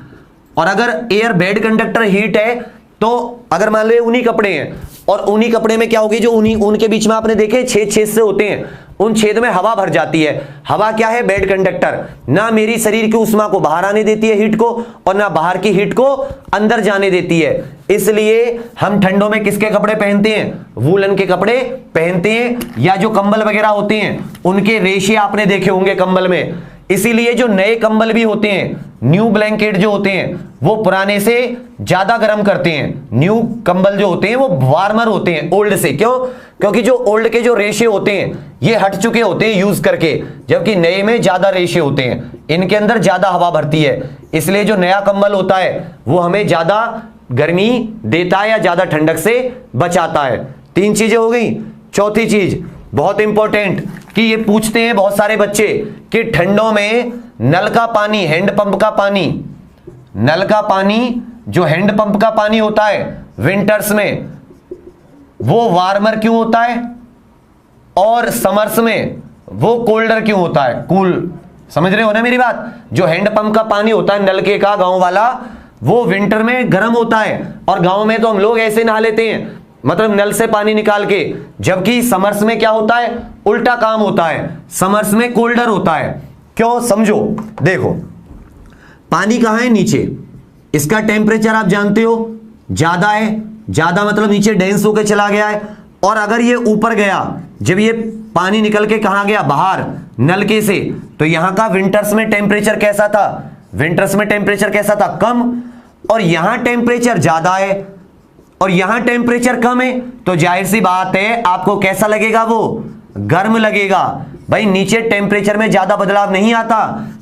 और अगर एयर बैड कंडक्टर हीट है, तो अगर मान लो ऊनी कपड़े हैं, और ऊनी कपड़े में क्या होगी? जो ऊन के बीच में आपने देखे छेद से होते हैं, उन छेद में हवा भर जाती है। हवा क्या है? बैड कंडक्टर, ना मेरी शरीर की उष्मा को बाहर आने देती है हीट को, और ना बाहर की हीट को अंदर जाने देती है। इसलिए हम ठंडों में किसके कपड़े पहनते हैं? वूलन के कपड़े पहनते हैं, या जो कंबल वगैरह होते हैं उनके रेशे आपने देखे होंगे कंबल में। इसीलिए जो नए कंबल भी होते हैं, न्यू ब्लैंकेट जो होते हैं, वो पुराने से ज्यादा गर्म करते हैं। न्यू कंबल जो होते हैं वो वार्मर होते हैं ओल्ड से। क्यों? क्योंकि जो ओल्ड के जो रेशे होते हैं ये हट चुके होते हैं यूज करके, जबकि नए में ज्यादा रेशे होते हैं, इनके अंदर ज्यादा हवा भरती है। इसलिए जो नया कंबल होता है वो हमें ज्यादा गर्मी देता है या ज्यादा ठंडक से बचाता है। 3 चीजें हो गई। चौथी चीज बहुत इंपॉर्टेंट, कि ये पूछते हैं बहुत सारे बच्चे कि ठंडों में नल का पानी, हैंडपंप का पानी, नल का पानी जो हैंडपंप का पानी होता है विंटर्स में, वो वार्मर क्यों होता है, और समर्स में वो कोल्डर क्यों होता है? कूल। समझ रहे हो ना मेरी बात? जो हैंडपंप का पानी होता है नलके का गांव वाला, वो विंटर में गर्म होता है, और गांव में तो हम लोग ऐसे नहा लेते हैं, मतलब नल से पानी निकाल के, जबकि समर्स में क्या होता है, उल्टा काम होता है, समर्स में कोल्डर होता है। क्यों, समझो। देखो पानी कहां है, नीचे, इसका टेम्परेचर आप जानते हो ज्यादा है, ज्यादा मतलब नीचे डेंस होकर चला गया है। और अगर ये ऊपर गया, जब ये पानी निकल के कहां गया, बाहर नलके से, तो यहां का विंटर्स में टेम्परेचर कैसा था, विंटर्स में टेम्परेचर कैसा था, कम। और यहां टेम्परेचर ज्यादा है और यहां टेम्परेचर कम है, तो जाहिर सी बात है आपको कैसा लगेगा, वो गर्म लगेगा। भाई नीचे टेम्परेचर में ज्यादा बदलाव नहीं आता,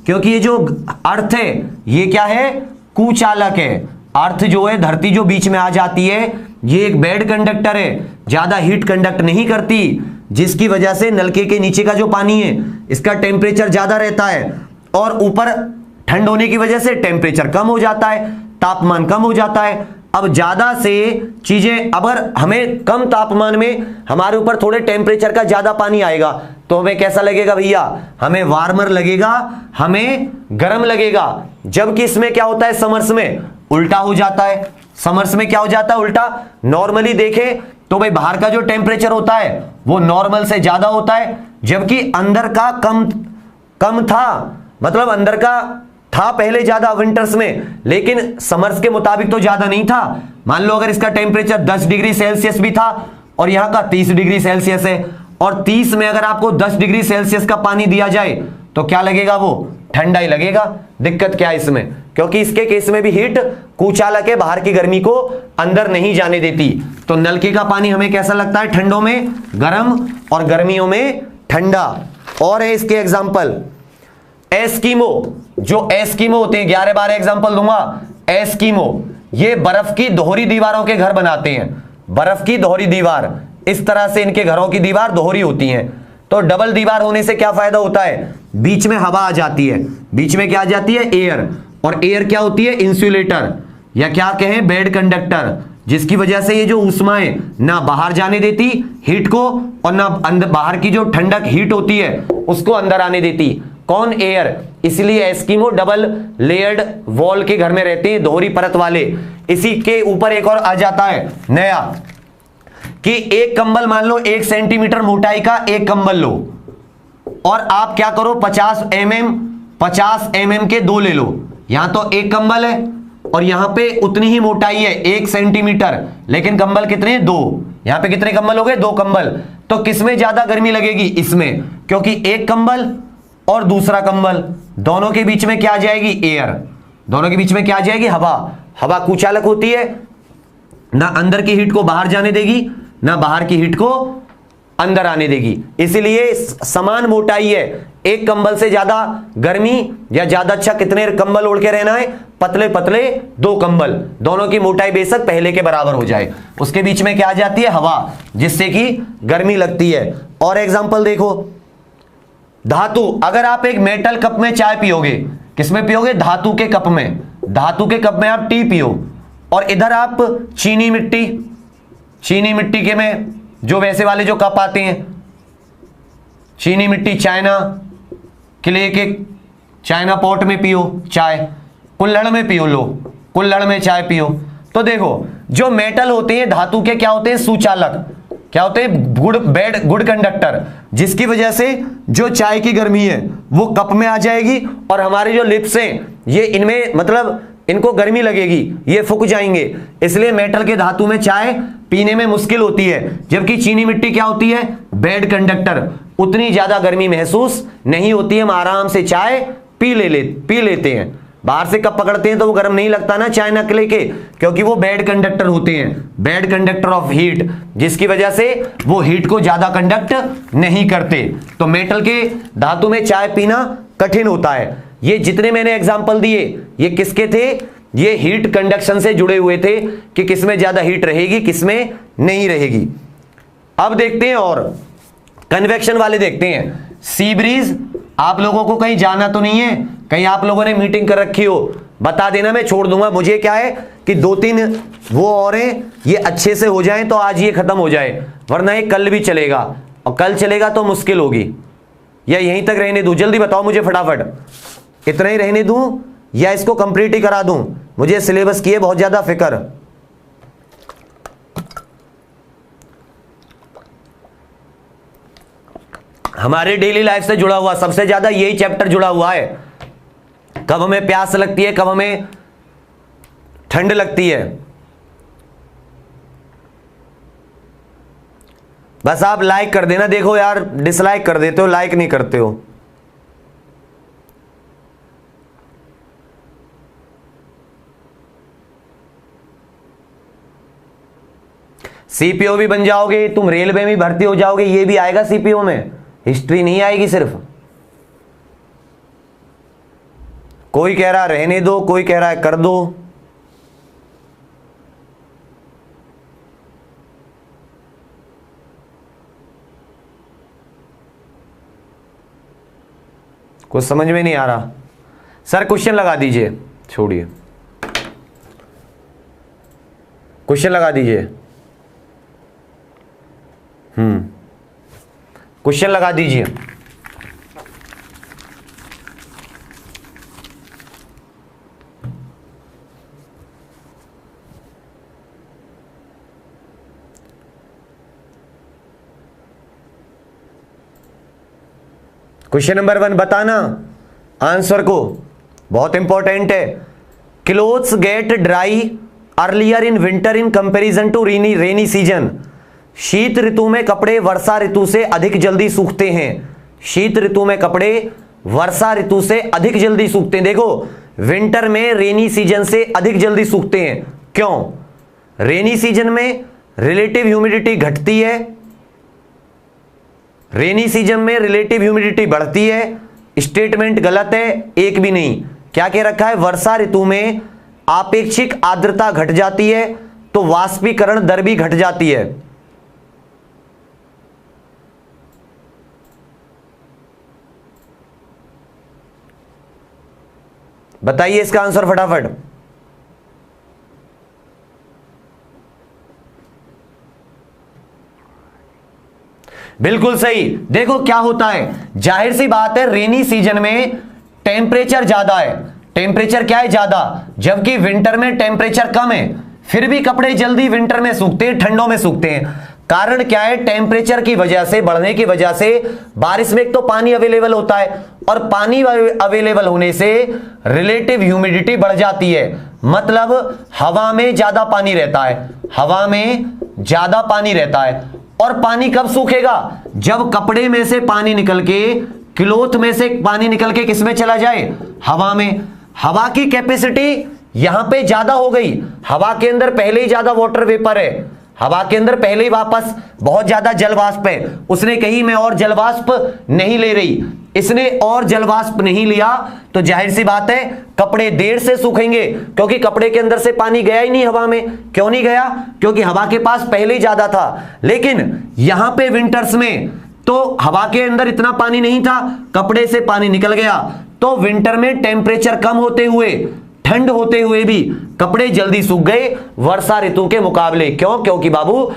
क्योंकि ये जो अर्थ है ये क्या है, कुचालक है। अर्थ जो है, धरती जो बीच में आ जाती है, ये एक बेड कंडक्टर है, ज्यादा हीट कंडक्ट नहीं करती, जिसकी वजह से नलके के नीचे का जो पानी है इसका टेम्परेचर ज्यादा रहता है और ऊपर ठंड होने की वजह से टेम्परेचर कम हो जाता है, तापमान कम हो जाता है। अब ज्यादा से चीजें, अगर हमें कम तापमान में हमारे ऊपर थोड़े टेम्परेचर का ज्यादा पानी आएगा तो हमें कैसा लगेगा भैया, हमें वार्मर लगेगा, हमें गर्म लगेगा। जबकि इसमें क्या होता है, समर्स में उल्टा हो जाता है। समर्स में क्या हो जाता है, उल्टा। नॉर्मली देखें तो भाई बाहर का जो टेम्परेचर होता है वो नॉर्मल से ज्यादा होता है, जबकि अंदर का कम था, मतलब अंदर का था पहले ज्यादा विंटर्स में, लेकिन समर्स के मुताबिक तो ज्यादा नहीं था। मान लो अगर इसका टेम्परेचर 10 डिग्री सेल्सियस भी था और यहां का 30 डिग्री सेल्सियस है, और 30 में अगर आपको 10 डिग्री सेल्सियस का पानी दिया जाए तो क्या लगेगा, वो ठंडा ही लगेगा। दिक्कत क्या है इसमें, क्योंकि इसके केस में भी हीट कुचालक है, बाहर की गर्मी को अंदर नहीं जाने देती। तो नलके का पानी हमें कैसा लगता है, ठंडों में गर्म और गर्मियों में ठंडा। और है इसके एग्जाम्पल, एस्कीमो, जो एस्कीमो होते हैं, 11-12 एग्जाम्पल दूंगा। एस्कीमो ये बर्फ की दोहरी दीवारों के घर बनाते हैं, बर्फ की दोहरी दीवार, इस तरह से इनके घरों की दीवार दोहरी होती है। तो डबल दीवार होने से क्या फायदा होता है, बीच में हवा आ जाती है, बीच में क्या आ जाती है, एयर। और एयर क्या होती है, इंसुलेटर, या क्या कहें, बेड कंडक्टर, जिसकी वजह से ये जो ऊष्मा है ना बाहर जाने देती हीट को, और ना अंदर बाहर की जो ठंडक हीट होती है उसको अंदर आने देती। कौन, एयर। इसलिए एस्कीमो डबल लेयर्ड वॉल के घर में रहते हैं, दोहरी परत वाले। इसी के ऊपर एक और आ जाता है नया, कि एक कंबल, मान लो 1 सेंटीमीटर मोटाई का एक कंबल लो, और आप क्या करो, 50 mm के 2 ले लो। यहां तो एक कंबल है और यहां पे उतनी ही मोटाई है 1 सेंटीमीटर, लेकिन कंबल कितने, 2। यहां पे कितने कंबल हो गए, 2 कंबल। तो किसमें ज्यादा गर्मी लगेगी, इसमें, क्योंकि एक कंबल और दूसरा कंबल, दोनों के बीच में क्या आ जाएगी, एयर। दोनों के बीच में क्या आ जाएगी, हवा। हवा कुचालक होती है, ना अंदर की हीट को बाहर जाने देगी, ना बाहर की हीट को अंदर आने देगी। इसलिए समान मोटाई है, एक कंबल से ज्यादा गर्मी या ज्यादा अच्छा कितने कंबल ओढ़ के रहना है, पतले पतले 2 कंबल, दोनों की मोटाई बेशक पहले के बराबर हो जाए, उसके बीच में क्या आ जाती है, हवा, जिससे कि गर्मी लगती है। और एग्जांपल देखो, धातु, अगर आप एक मेटल कप में चाय पियोगे, किसमें पियोगे, धातु के कप में, धातु के कप में आप टी पियो, और इधर आप चीनी मिट्टी के में जो वैसे वाले जो कप आते हैं, चीनी मिट्टी, चाइना क्ले के चाइना पॉट में पियो चाय, कुल्हड़ में पियो, लो कुल्हड़ में चाय पियो। तो देखो जो मेटल होते हैं, धातु के क्या होते हैं, सुचालक, क्या होते हैं, गुड कंडक्टर, जिसकी वजह से जो चाय की गर्मी है वो कप में आ जाएगी, और हमारे जो लिप्स हैं ये इनमें, मतलब इनको गर्मी लगेगी, ये फूक जाएंगे। इसलिए मेटल के धातु में चाय पीने में मुश्किल होती है। जबकि चीनी मिट्टी क्या होती है, बेड कंडक्टर, उतनी ज्यादा गर्मी महसूस नहीं होती है, हम आराम से चाय पी लेते हैं। बाहर से कप पकड़ते हैं तो वो गर्म नहीं लगता ना चाय नकले के, क्योंकि वो बेड कंडक्टर होते हैं, बेड कंडक्टर ऑफ हीट, जिसकी वजह से वो हीट को ज्यादा कंडक्ट नहीं करते। तो मेटल के धातु में चाय पीना कठिन होता है। ये जितने मैंने एग्जांपल दिए ये किसके थे, ये हीट कंडक्शन से जुड़े हुए थे, कि किसमें ज्यादा हीट रहेगी, किसमें नहीं रहेगी। अब देखते हैं और कन्वेक्शन वाले देखते हैं। सी ब्रीज, आप लोगों को कहीं जाना तो नहीं है, कहीं आप लोगों ने मीटिंग कर रखी हो, बता देना, मैं छोड़ दूंगा। मुझे क्या है कि 2-3 वो और हैं, ये अच्छे से हो जाए तो आज ये खत्म हो जाए, वरना ये कल भी चलेगा, और कल चलेगा तो मुश्किल होगी। या यहीं तक रहने दूं, जल्दी बताओ मुझे फटाफट, इतना ही रहने दूं या इसको कंप्लीट ही करा दूं, मुझे सिलेबस की है बहुत ज्यादा फिक्र। हमारे डेली लाइफ से जुड़ा हुआ सबसे ज्यादा यही चैप्टर जुड़ा हुआ है। कब हमें प्यास लगती है, कब हमें ठंड लगती है। बस आप लाइक कर देना। देखो यार, डिसलाइक कर देते हो, लाइक नहीं करते हो। सीपीओ भी बन जाओगे तुम, रेलवे में भर्ती हो जाओगे, ये भी आएगा सीपीओ में, हिस्ट्री नहीं आएगी सिर्फ। कोई कह रहा है रहने दो, कोई कह रहा है कर दो। कुछ समझ में नहीं आ रहा। सर क्वेश्चन लगा दीजिए, छोड़िए, क्वेश्चन लगा दीजिए। क्वेश्चन लगा दीजिए। क्वेश्चन नंबर 1 बताना आंसर को, बहुत इंपॉर्टेंट है। Clothes get dry earlier in winter in comparison to rainy season. शीत ऋतु में कपड़े वर्षा ऋतु से अधिक जल्दी सूखते हैं। शीत ऋतु में कपड़े वर्षा ऋतु से अधिक जल्दी सूखते हैं। देखो, विंटर में रेनी सीजन से अधिक जल्दी सूखते हैं। क्यों? रेनी सीजन में रिलेटिव ह्यूमिडिटी घटती है, रेनी सीजन में रिलेटिव ह्यूमिडिटी बढ़ती है। स्टेटमेंट गलत है, एक भी नहीं। क्या कह रखा है? वर्षा ऋतु में आपेक्षिक आर्द्रता घट जाती है तो वाष्पीकरण दर भी घट जाती है। बताइए इसका आंसर फटाफट। बिल्कुल सही। देखो क्या होता है, जाहिर सी बात है रेनी सीजन में टेम्परेचर ज्यादा है। टेम्परेचर क्या है? ज्यादा। जबकि विंटर में टेम्परेचर कम है, फिर भी कपड़े जल्दी विंटर में सूखते हैं, ठंडों में सूखते हैं। कारण क्या है? टेम्परेचर की वजह से, बढ़ने की वजह से बारिश में एक तो पानी अवेलेबल होता है, और पानी अवेलेबल होने से रिलेटिव ह्यूमिडिटी बढ़ जाती है। मतलब हवा में ज्यादा पानी रहता है, हवा में ज्यादा पानी रहता है। और पानी कब सूखेगा? जब कपड़े में से पानी निकल के, क्लोथ में से पानी निकल के किस में चला जाए? हवा में। हवा की कैपेसिटी यहां पे ज्यादा हो गई। हवा के अंदर पहले ही ज्यादा वाटर वेपर है, हवा के अंदर पहले ही वापस बहुत ज्यादा जलवाष्प है। उसने कही मैं और जलवाष्प नहीं ले रही, इसने और जलवाष्प नहीं लिया, तो जाहिर सी बात है कपड़े देर से सूखेंगे, क्योंकि कपड़े के अंदर से पानी गया ही नहीं हवा में। क्यों नहीं गया? क्योंकि हवा के पास पहले ही ज्यादा था। लेकिन यहां पे विंटर्स में तो हवा के अंदर इतना पानी नहीं था, कपड़े से पानी निकल गया, तो विंटर में टेम्परेचर कम होते हुए, ठंड होते हुए भी कपड़े जल्दी सूख गए वर्षा ऋतु के मुकाबले। क्यों? क्योंकि बाबू,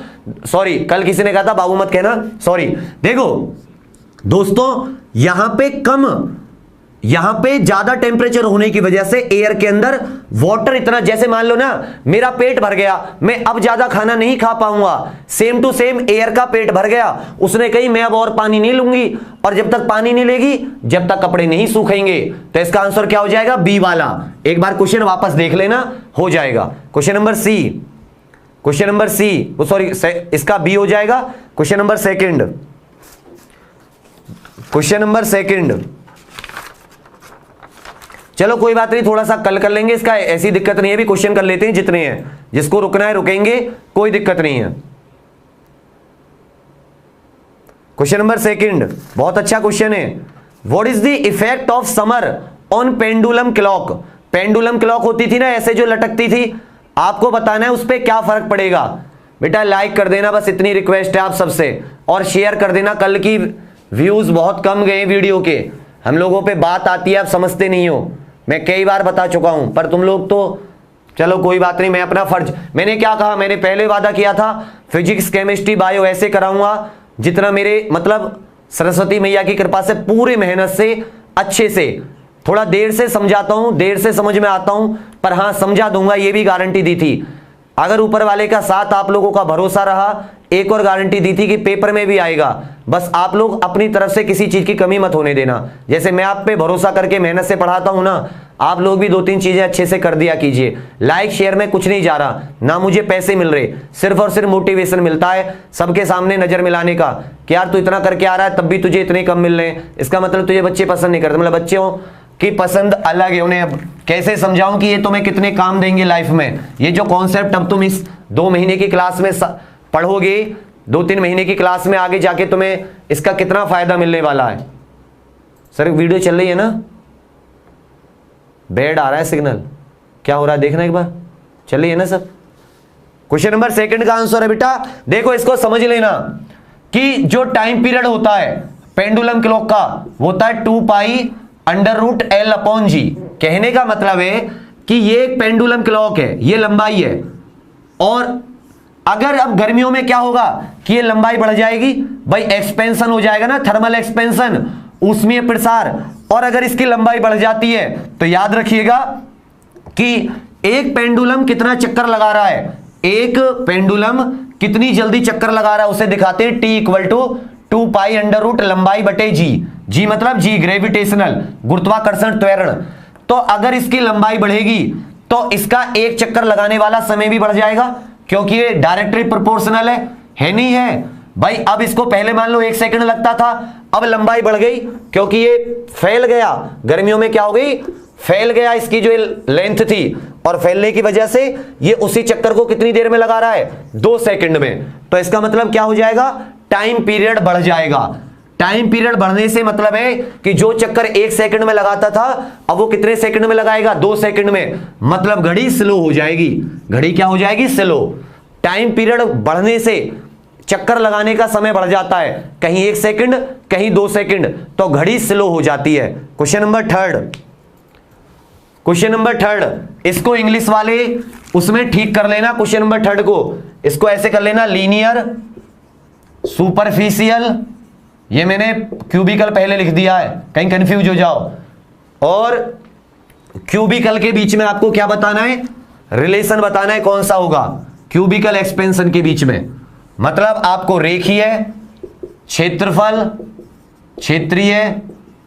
सॉरी, कल किसी ने कहा था बाबू मत कहना, सॉरी। देखो दोस्तों, यहां पे ज्यादा टेम्परेचर होने की वजह से एयर के अंदर वाटर इतना, जैसे मान लो ना मेरा पेट भर गया, मैं अब ज्यादा खाना नहीं खा पाऊंगा, सेम टू सेम एयर का पेट भर गया, उसने कही मैं अब और पानी नहीं लूंगी, और जब तक पानी नहीं लेगी जब तक कपड़े नहीं सूखेंगे। तो इसका आंसर क्या हो जाएगा? बी वाला। एक बार क्वेश्चन वापस देख लेना, हो जाएगा। Question number C, question number C, sorry इसका बी हो जाएगा। Question number second, question number second. चलो कोई बात नहीं, थोड़ा सा कल कर लेंगे इसका, ऐसी दिक्कत नहीं है, भी क्वेश्चन कर लेते हैं जितने हैं, जिसको रुकना है रुकेंगे, कोई दिक्कत नहीं है। क्वेश्चन नंबर सेकंड बहुत अच्छा क्वेश्चन है। What is the effect of summer on pendulum clock? Pendulum clock होती थी ना ऐसे जो लटकती थी, आपको बताना है उस पर क्या फर्क पड़ेगा। बेटा लाइक कर देना, बस इतनी रिक्वेस्ट है आप सबसे, और शेयर कर देना। कल की व्यूज बहुत कम गए वीडियो के, हम लोगों पे बात आती है, आप समझते नहीं हो, मैं कई बार बता चुका हूं, पर तुम लोग तो चलो कोई बात नहीं, मैं अपना फर्ज, मैंने क्या कहा, मैंने पहले वादा किया था फिजिक्स केमिस्ट्री बायो ऐसे कराऊंगा जितना मेरे मतलब सरस्वती मैया की कृपा से पूरी मेहनत से अच्छे से, थोड़ा देर से समझाता हूं, देर से समझ में आता हूं, पर हां समझा दूंगा, ये भी गारंटी दी थी। अगर ऊपर वाले का साथ आप लोगों का भरोसा रहा, एक और गारंटी दी थी कि पेपर में भी आएगा, बस आप लोग अपनी तरफ से किसी चीज की कमी मत होने देना। जैसे मैं आप पे भरोसा करके मेहनत से पढ़ाता हूं ना, आप लोग भी 2-3 चीजें अच्छे से कर दिया कीजिए। लाइक शेयर में कुछ नहीं जा रहा, ना मुझे पैसे मिल रहे, सिर्फ और सिर्फ मोटिवेशन मिलता है सबके सामने नजर मिलाने का कि यार तू इतना करके आ रहा है तब भी तुझे इतने कम मिल रहे हैं, इसका मतलब तुझे बच्चे पसंद नहीं करते। मतलब बच्चों की पसंद अलग है, उन्हें अब कैसे समझाऊं कि ये तुम्हें कितने काम देंगे लाइफ में। ये जो कॉन्सेप्ट अब तुम इस 2 महीने की क्लास में पढ़ोगे, 2-3 महीने की क्लास में आगे जाके तुम्हें इसका कितना फायदा मिलने वाला है। सर वीडियो चल रही है ना, बैड आ रहा है सिग्नल, क्या हो रहा है देखना एक बार, चल रही है ना सब। क्वेश्चन नंबर 2 का आंसर है बेटा, देखो इसको समझ लेना कि जो टाइम पीरियड होता है पेंडुलम क्लॉक का होता है 2π√L/G। कहने का मतलब है कि ये एक पेंडुलम क्लॉक है, ये लंबाई है, और अगर अब गर्मियों में क्या होगा कि ये लंबाई बढ़ जाएगी, भाई एक्सपेंशन हो जाएगा ना, थर्मल एक्सपेंशन, ऊष्मीय प्रसार। और अगर इसकी लंबाई बढ़ जाती है तो याद रखिएगा कि एक पेंडुलम कितना चक्कर लगा रहा है, एक पेंडुलम कितनी जल्दी चक्कर लगा रहा है उसे दिखाते हैं T = 2π√ लंबाई बटे G। G मतलब G ग्रेविटेशनल, गुरुत्वाकर्षण त्वरण। तो अगर इसकी लंबाई बढ़ेगी तो इसका एक चक्कर लगाने वाला समय भी बढ़ जाएगा, क्योंकि ये डायरेक्टली प्रोपोर्शनल है नहीं है भाई। अब इसको पहले मान लो 1 सेकंड लगता था, अब लंबाई बढ़ गई क्योंकि ये फैल गया, गर्मियों में क्या हो गई, फैल गया इसकी जो लेंथ थी, और फैलने की वजह से ये उसी चक्कर को कितनी देर में लगा रहा है, 2 सेकंड में। तो इसका मतलब क्या हो जाएगा, टाइम पीरियड बढ़ जाएगा। टाइम पीरियड बढ़ने से मतलब है कि जो चक्कर 1 सेकंड में लगाता था अब वो कितने सेकंड में लगाएगा, 2 सेकंड में। मतलब घड़ी स्लो हो जाएगी, घड़ी क्या हो जाएगी, स्लो। टाइम पीरियड बढ़ने से चक्कर लगाने का समय बढ़ जाता है, कहीं 1 सेकंड कहीं 2 सेकंड, तो घड़ी स्लो हो जाती है। क्वेश्चन नंबर 3, इसको इंग्लिश वाले उसमें ठीक कर लेना। क्वेश्चन नंबर 3 को इसको ऐसे कर लेना, लीनियर सुपरफिशियल, ये मैंने क्यूबिकल पहले लिख दिया है कहीं कंफ्यूज हो जाओ, और क्यूबिकल के बीच में आपको क्या बताना है, रिलेशन बताना है कौन सा होगा, क्यूबिकल एक्सपेंशन के बीच में। मतलब आपको रेखीय, क्षेत्रफल, क्षेत्रीय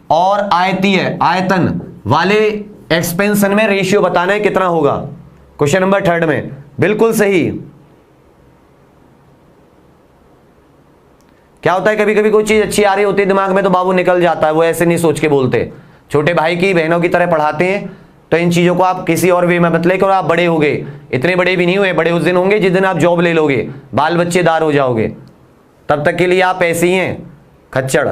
और आयतीय, आयतन वाले एक्सपेंशन में रेशियो बताना है कितना होगा। क्वेश्चन नंबर 3 में बिल्कुल सही। क्या होता है कभी कभी कोई चीज अच्छी आ रही होती है दिमाग में तो बाबू निकल जाता है, वो ऐसे नहीं सोच के बोलते, छोटे भाई की बहनों की तरह पढ़ाते हैं। तो इन चीजों को आप किसी और वे में मत लेकर, आप बड़े हो गए, इतने बड़े भी नहीं हुए, बड़े उस दिन होंगे जिस दिन आप जॉब ले लोगे, बाल बच्चेदार हो जाओगे, तब तक के लिए आप ऐसे ही हैं खच्चड़।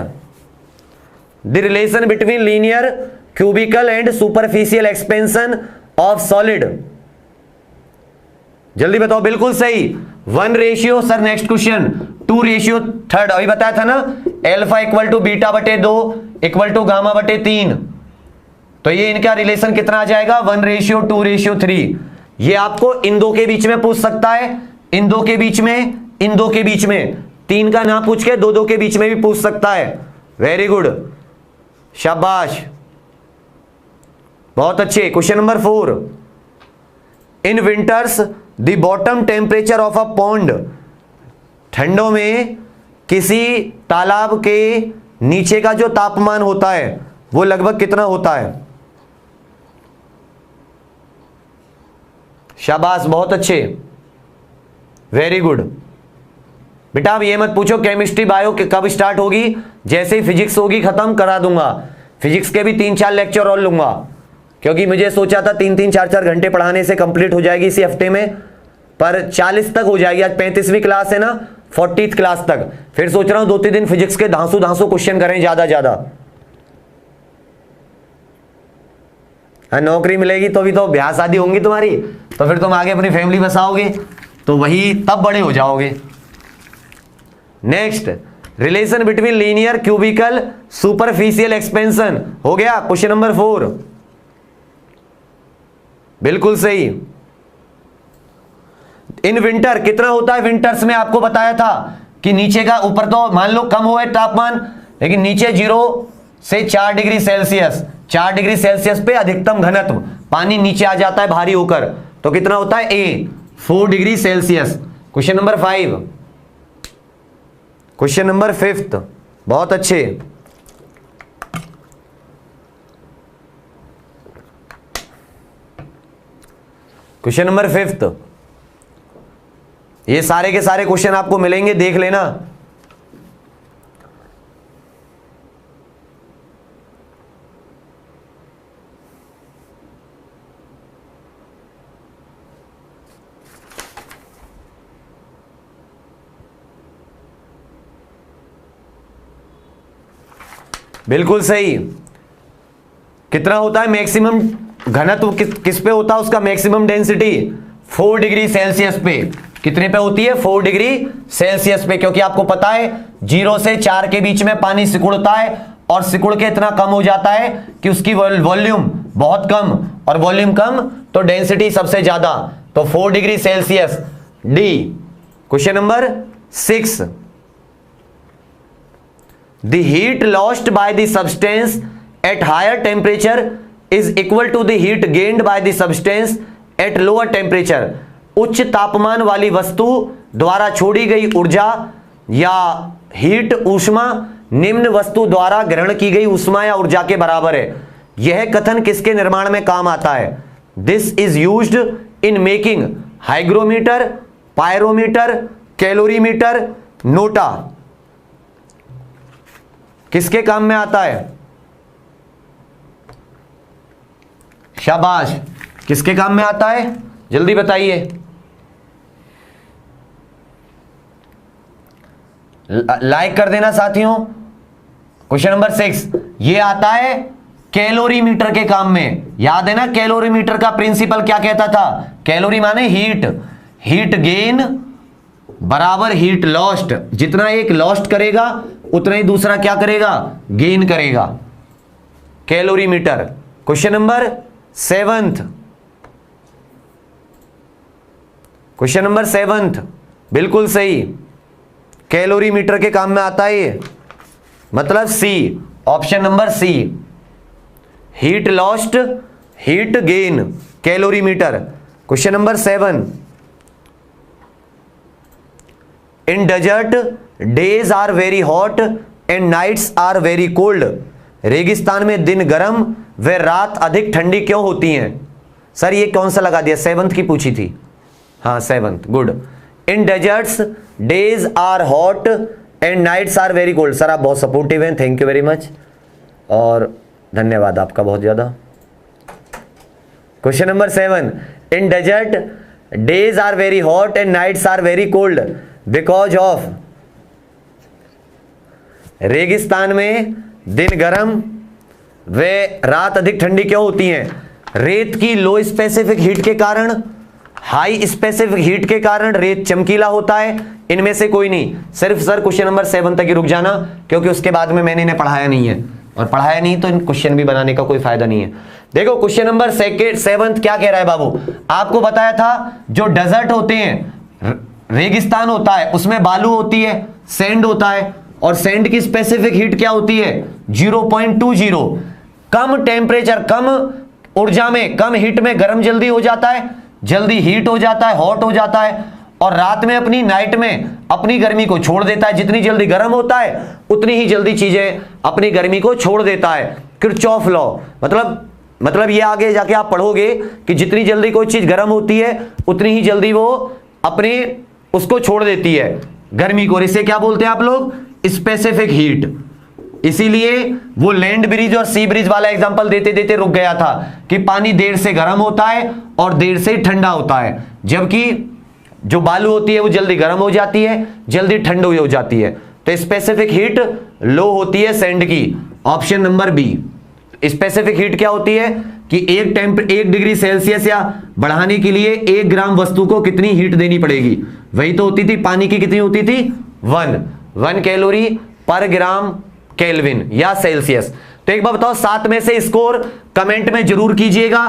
The relation between linear cubical and superficial expansion of solid, जल्दी बताओ। बिल्कुल सही, 1 रेशियो, सर नेक्स्ट क्वेश्चन 2:3, अभी बताया था ना, अल्फा = β/2 = γ/3। तो ये इनका रिलेशन कितना आ जाएगा, 1:2:3। ये आपको इन दो के बीच में पूछ सकता है, इन दो के बीच में, इन दो के बीच में, 3 का ना पूछ के 2 के बीच में भी पूछ सकता है। वेरी गुड, शाबाश, बहुत अच्छे। Question number 4, in winters the bottom temperature of a pond, ठंडों में किसी तालाब के नीचे का जो तापमान होता है वो लगभग कितना होता है। शाबाश, बहुत अच्छे, वेरी गुड। बेटा अब ये मत पूछो केमिस्ट्री बायो कब स्टार्ट होगी, जैसे ही फिजिक्स होगी खत्म करा दूंगा। फिजिक्स के भी 3-4 लेक्चर और लूंगा, क्योंकि मुझे सोचा था 3-3, 4-4 घंटे पढ़ाने से कंप्लीट हो जाएगी इसी हफ्ते में, पर 40 तक हो जाएगी। आज 35वीं क्लास है ना, 40th क्लास तक। फिर सोच रहा हूं 2-3 दिन फिजिक्स के धांसू क्वेश्चन करें ज्यादा। नौकरी मिलेगी तो भी तो ब्याह शादी होंगी तुम्हारी, तो फिर तुम आगे अपनी फैमिली बसाओगे, तो वही तब बड़े हो जाओगे। Next, relation between linear cubical superficial expansion हो गया। क्वेश्चन नंबर 4 बिल्कुल सही। इन विंटर कितना होता है, विंटर्स में आपको बताया था कि नीचे का, ऊपर तो मान लो कम हुआ है तापमान, लेकिन नीचे 0 से 4 डिग्री सेल्सियस, 4 डिग्री सेल्सियस पे अधिकतम घनत्व, पानी नीचे आ जाता है भारी होकर, तो कितना होता है A। 4 degree Celsius. Question number 5, question number 5, बहुत अच्छे। क्वेश्चन नंबर 5, ये सारे के सारे क्वेश्चन आपको मिलेंगे, देख लेना। बिल्कुल सही। कितना होता है मैक्सिमम घनत्व, किस पे होता है उसका मैक्सिमम डेंसिटी? 4 डिग्री सेल्सियस पे। कितने पे होती है? 4 डिग्री सेल्सियस पे, क्योंकि आपको पता है 0 से 4 के बीच में पानी सिकुड़ता है और सिकुड़ के इतना कम हो जाता है कि उसकी वॉल्यूम बहुत कम, और वॉल्यूम कम तो डेंसिटी सबसे ज्यादा, तो 4 degree Celsius, D. Question number 6, the heat lost by the substance at higher temperature is equal to the heat gained by the substance at lower temperature। उच्च तापमान वाली वस्तु द्वारा छोड़ी गई ऊर्जा या हीट ऊष्मा निम्न वस्तु द्वारा ग्रहण की गई ऊष्मा या ऊर्जा के बराबर है। यह कथन किसके निर्माण में काम आता है? This is used in making hygrometer, pyrometer, calorimeter, NOTA. किसके काम में आता है? शाबाश, किसके काम में आता है? जल्दी बताइए। लाइक कर देना साथियों। क्वेश्चन नंबर 6, ये आता है कैलोरीमीटर के काम में। याद है ना कैलोरीमीटर का प्रिंसिपल क्या कहता था? कैलोरी माने हीट, हीट गेन बराबर हीट लॉस्ट। जितना एक लॉस्ट करेगा उतना ही दूसरा क्या करेगा? गेन करेगा। Calorimeter. Question number 7, question number 7 बिल्कुल सही, कैलोरीमीटर के काम में आता है ये, मतलब C, option number C, heat lost, heat gain, calorimeter. Question number 7, in desert days are very hot and nights are very cold. रेगिस्तान में दिन गर्म व रात अधिक ठंडी क्यों होती हैं? सर ये कौन सा लगा दिया? 7th की पूछी थी। हाँ 7th, good. In deserts days are hot and nights are very cold. Sir आप बहुत सपोर्टिव हैं, थैंक यू वेरी मच, और धन्यवाद आपका बहुत ज्यादा। Question number 7, in desert days are very hot and nights are very cold because of. रेगिस्तान में दिन गर्म व रात अधिक ठंडी क्यों होती हैं? रेत की लो स्पेसिफिक हीट के कारण, हाई स्पेसिफिक हीट के कारण रेत चमकीला होता है। इनमें से कोई नहीं। सिर्फ सर क्वेश्चन नंबर 7 तक ही रुक जाना, क्योंकि उसके बाद में मैंने इन्हें पढ़ाया नहीं है, और पढ़ाया नहीं तो इन क्वेश्चन भी बनाने का कोई फायदा नहीं है। देखो क्वेश्चन नंबर 7 क्या कह रहा है बाबू? आपको बताया था जो डेजर्ट होते हैं, रेगिस्तान होता है, उसमें बालू होती है, सैंड होता है, और सैंड की स्पेसिफिक हीट क्या होती है? 0.20। कम टेम्परेचर, कम ऊर्जा में, कम हीट में गर्म जल्दी हो जाता है, जल्दी हीट हो जाता है, हॉट हो जाता है, और रात में अपनी नाइट में अपनी गर्मी को छोड़ देता है। जितनी जल्दी गर्म होता है उतनी ही जल्दी चीजें अपनी गर्मी को छोड़ देता है। किरचॉफ लॉ, मतलब ये आगे जाके आप पढ़ोगे कि जितनी जल्दी कोई चीज गर्म होती है उतनी ही जल्दी वो अपने उसको छोड़ देती है गर्मी को। इसे क्या बोलते हैं आप लोग? Specific heat. इसीलिए वो लैंड ब्रिज और सी ब्रिज वाला एग्जांपल देते देते रुक गया था कि पानी देर से गर्म होता है और देर से ठंडा होता है, जबकि जो बालू होती है वो जल्दी गर्म हो जाती है, जल्दी ठंडी हो जाती है। तो स्पेसिफिक हीट लो होती है सैंड की, option number B. Specific heat क्या होती है कि 1 डिग्री सेल्सियस या बढ़ाने के लिए 1 ग्राम वस्तु को कितनी हीट देनी पड़ेगी? वही तो होती थी पानी की, कितनी होती थी? 1 कैलोरी पर ग्राम केल्विन या सेल्सियस। तो एक बार बताओ 7 में से स्कोर कमेंट में जरूर कीजिएगा,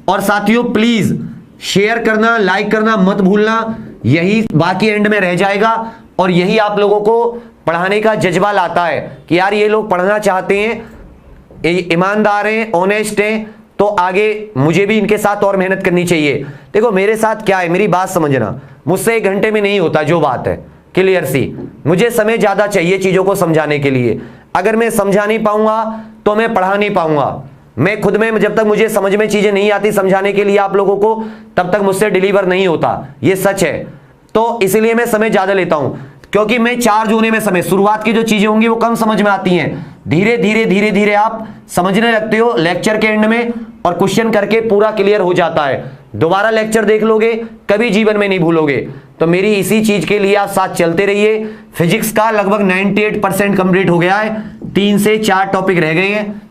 और साथियों प्लीज शेयर करना, लाइक करना मत भूलना। यही बाकी एंड में रह जाएगा, और यही आप लोगों को पढ़ाने का जज्बा लाता है कि यार ये लोग पढ़ना चाहते हैं, ईमानदार हैं, ऑनेस्ट हैं, तो आगे मुझे भी इनके साथ और मेहनत करनी चाहिए। देखो मेरे साथ क्या है, मेरी बात समझना, मुझसे 1 घंटे में नहीं होता जो बात है, क्लियर सी। मुझे समय ज्यादा चाहिए चीजों को समझाने के लिए। अगर मैं समझा नहीं पाऊंगा तो मैं पढ़ा नहीं पाऊंगा। मैं खुद में जब तक मुझे समझ में चीजें नहीं आती समझाने के लिए आप लोगों को, तब तक मुझसे डिलीवर नहीं होता, ये सच है। तो इसलिए मैं समय ज्यादा लेता हूं, क्योंकि मैं चार्ज होने में समय, शुरुआत की जो चीजें होंगी वो कम समझ में आती हैं, धीरे धीरे धीरे धीरे आप समझने लगते हो लेक्चर के एंड में, और क्वेश्चन करके पूरा क्लियर हो जाता है। दोबारा लेक्चर देख लोगे, कभी जीवन में नहीं भूलोगे। तो मेरी इसी चीज के लिए आप साथ चलते रहिए। फिजिक्स का लगभग 98% कंप्लीट हो गया है, 3 से 4 टॉपिक रह गए हैं।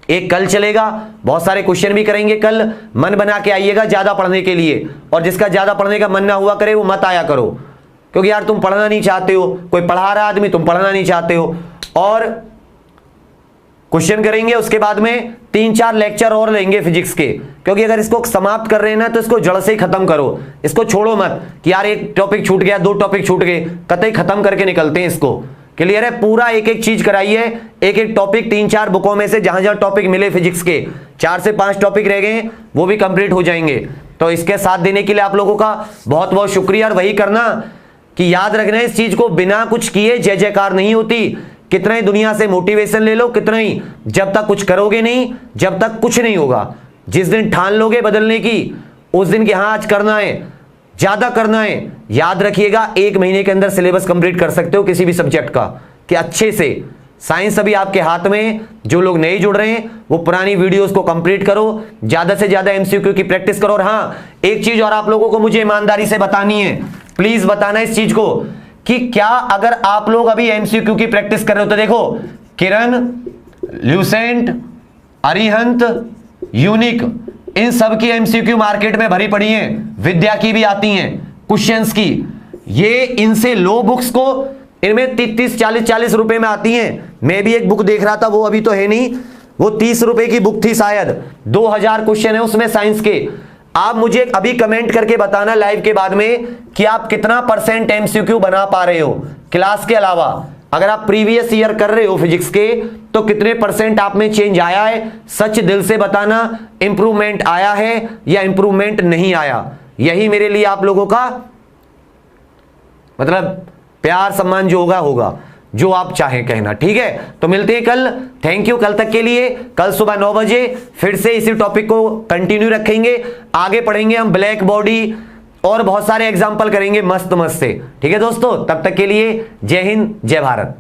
एक कल चलेगा, बहुत सारे क्वेश्चन भी करेंगे कल। मन बना के आइएगा ज्यादा पढ़ने के लिए, और जिसका ज्यादा पढ़ने का मन ना हुआ करे वो मत आया करो, क्योंकि यार तुम पढ़ना नहीं चाहते हो, कोई पढ़ा रहा आदमी, तुम पढ़ना नहीं चाहते हो। और क्वेश्चन करेंगे, उसके बाद में 3-4 लेक्चर और लेंगे फिजिक्स के, क्योंकि अगर इसको समाप्त कर रहे हैं ना तो इसको जड़ से ही खत्म करो। इसको छोड़ो मत कि यार 1 टॉपिक छूट गया, 2 टॉपिक छूट गए, कतई खत्म करके निकलते हैं इसको। क्लियर है? पूरा एक एक चीज कराइए, एक एक टॉपिक 3-4 बुकों में से जहां जहां टॉपिक मिले फिजिक्स के, 4 से 5 टॉपिक रह गए वो भी कंप्लीट हो जाएंगे। तो इसके साथ देने के लिए आप लोगों का बहुत बहुत शुक्रिया। और वही करना कि याद रखना इस चीज को, बिना कुछ किए जय जयकार नहीं होती। कितना ही दुनिया से मोटिवेशन ले लो, कितना ही, जब तक कुछ करोगे नहीं, जब तक कुछ नहीं होगा। जिस दिन ठान लोगे बदलने की, उस दिन की हाँ आज करना है, ज्यादा करना है। याद रखिएगा 1 महीने के अंदर सिलेबस कंप्लीट कर सकते हो किसी भी सब्जेक्ट का, कि अच्छे से। साइंस अभी आपके हाथ में। जो लोग नए जुड़ रहे हैं वो पुरानी वीडियोस को कंप्लीट करो, ज्यादा से ज्यादा एमसीक्यू की प्रैक्टिस करो। और हाँ, एक चीज और आप लोगों को मुझे ईमानदारी से बतानी है, प्लीज बताना इस चीज को, कि क्या अगर आप लोग अभी एमसीक्यू की प्रैक्टिस कर रहे हो तो देखो, किरण, ल्यूसेंट, अरिहंत, यूनिक, इन सब की एमसीक्यू मार्केट में भरी पड़ी हैं, विद्या की भी आती हैं, क्वेश्चंस की। ये इनसे लो बुक्स को, इनमें 30-30, 40-40 रुपए में आती हैं। मैं भी एक बुक देख रहा था, वो अभी तो है नहीं, वो 30 रुपए की बुक थी शायद, 2000 क्वेश्चन है उसमें साइंस के। आप मुझे अभी कमेंट करके बताना लाइव के बाद में कि आप कितना % एमसीक्यू बना पा रहे हो क्लास के अलावा। अगर आप प्रीवियस ईयर कर रहे हो फिजिक्स के तो कितने % आप में चेंज आया है, सच दिल से बताना। इंप्रूवमेंट आया है या इंप्रूवमेंट नहीं आया, यही मेरे लिए आप लोगों का मतलब प्यार सम्मान जो होगा, जो आप चाहें कहना, ठीक है। तो मिलते हैं कल, थैंक यू। कल तक के लिए, कल सुबह 9 बजे फिर से इसी टॉपिक को कंटिन्यू रखेंगे, आगे पढ़ेंगे हम ब्लैक बॉडी और बहुत सारे एग्जाम्पल करेंगे मस्त मस्त से, ठीक है दोस्तों। तब तक के लिए जय हिंद, जय भारत।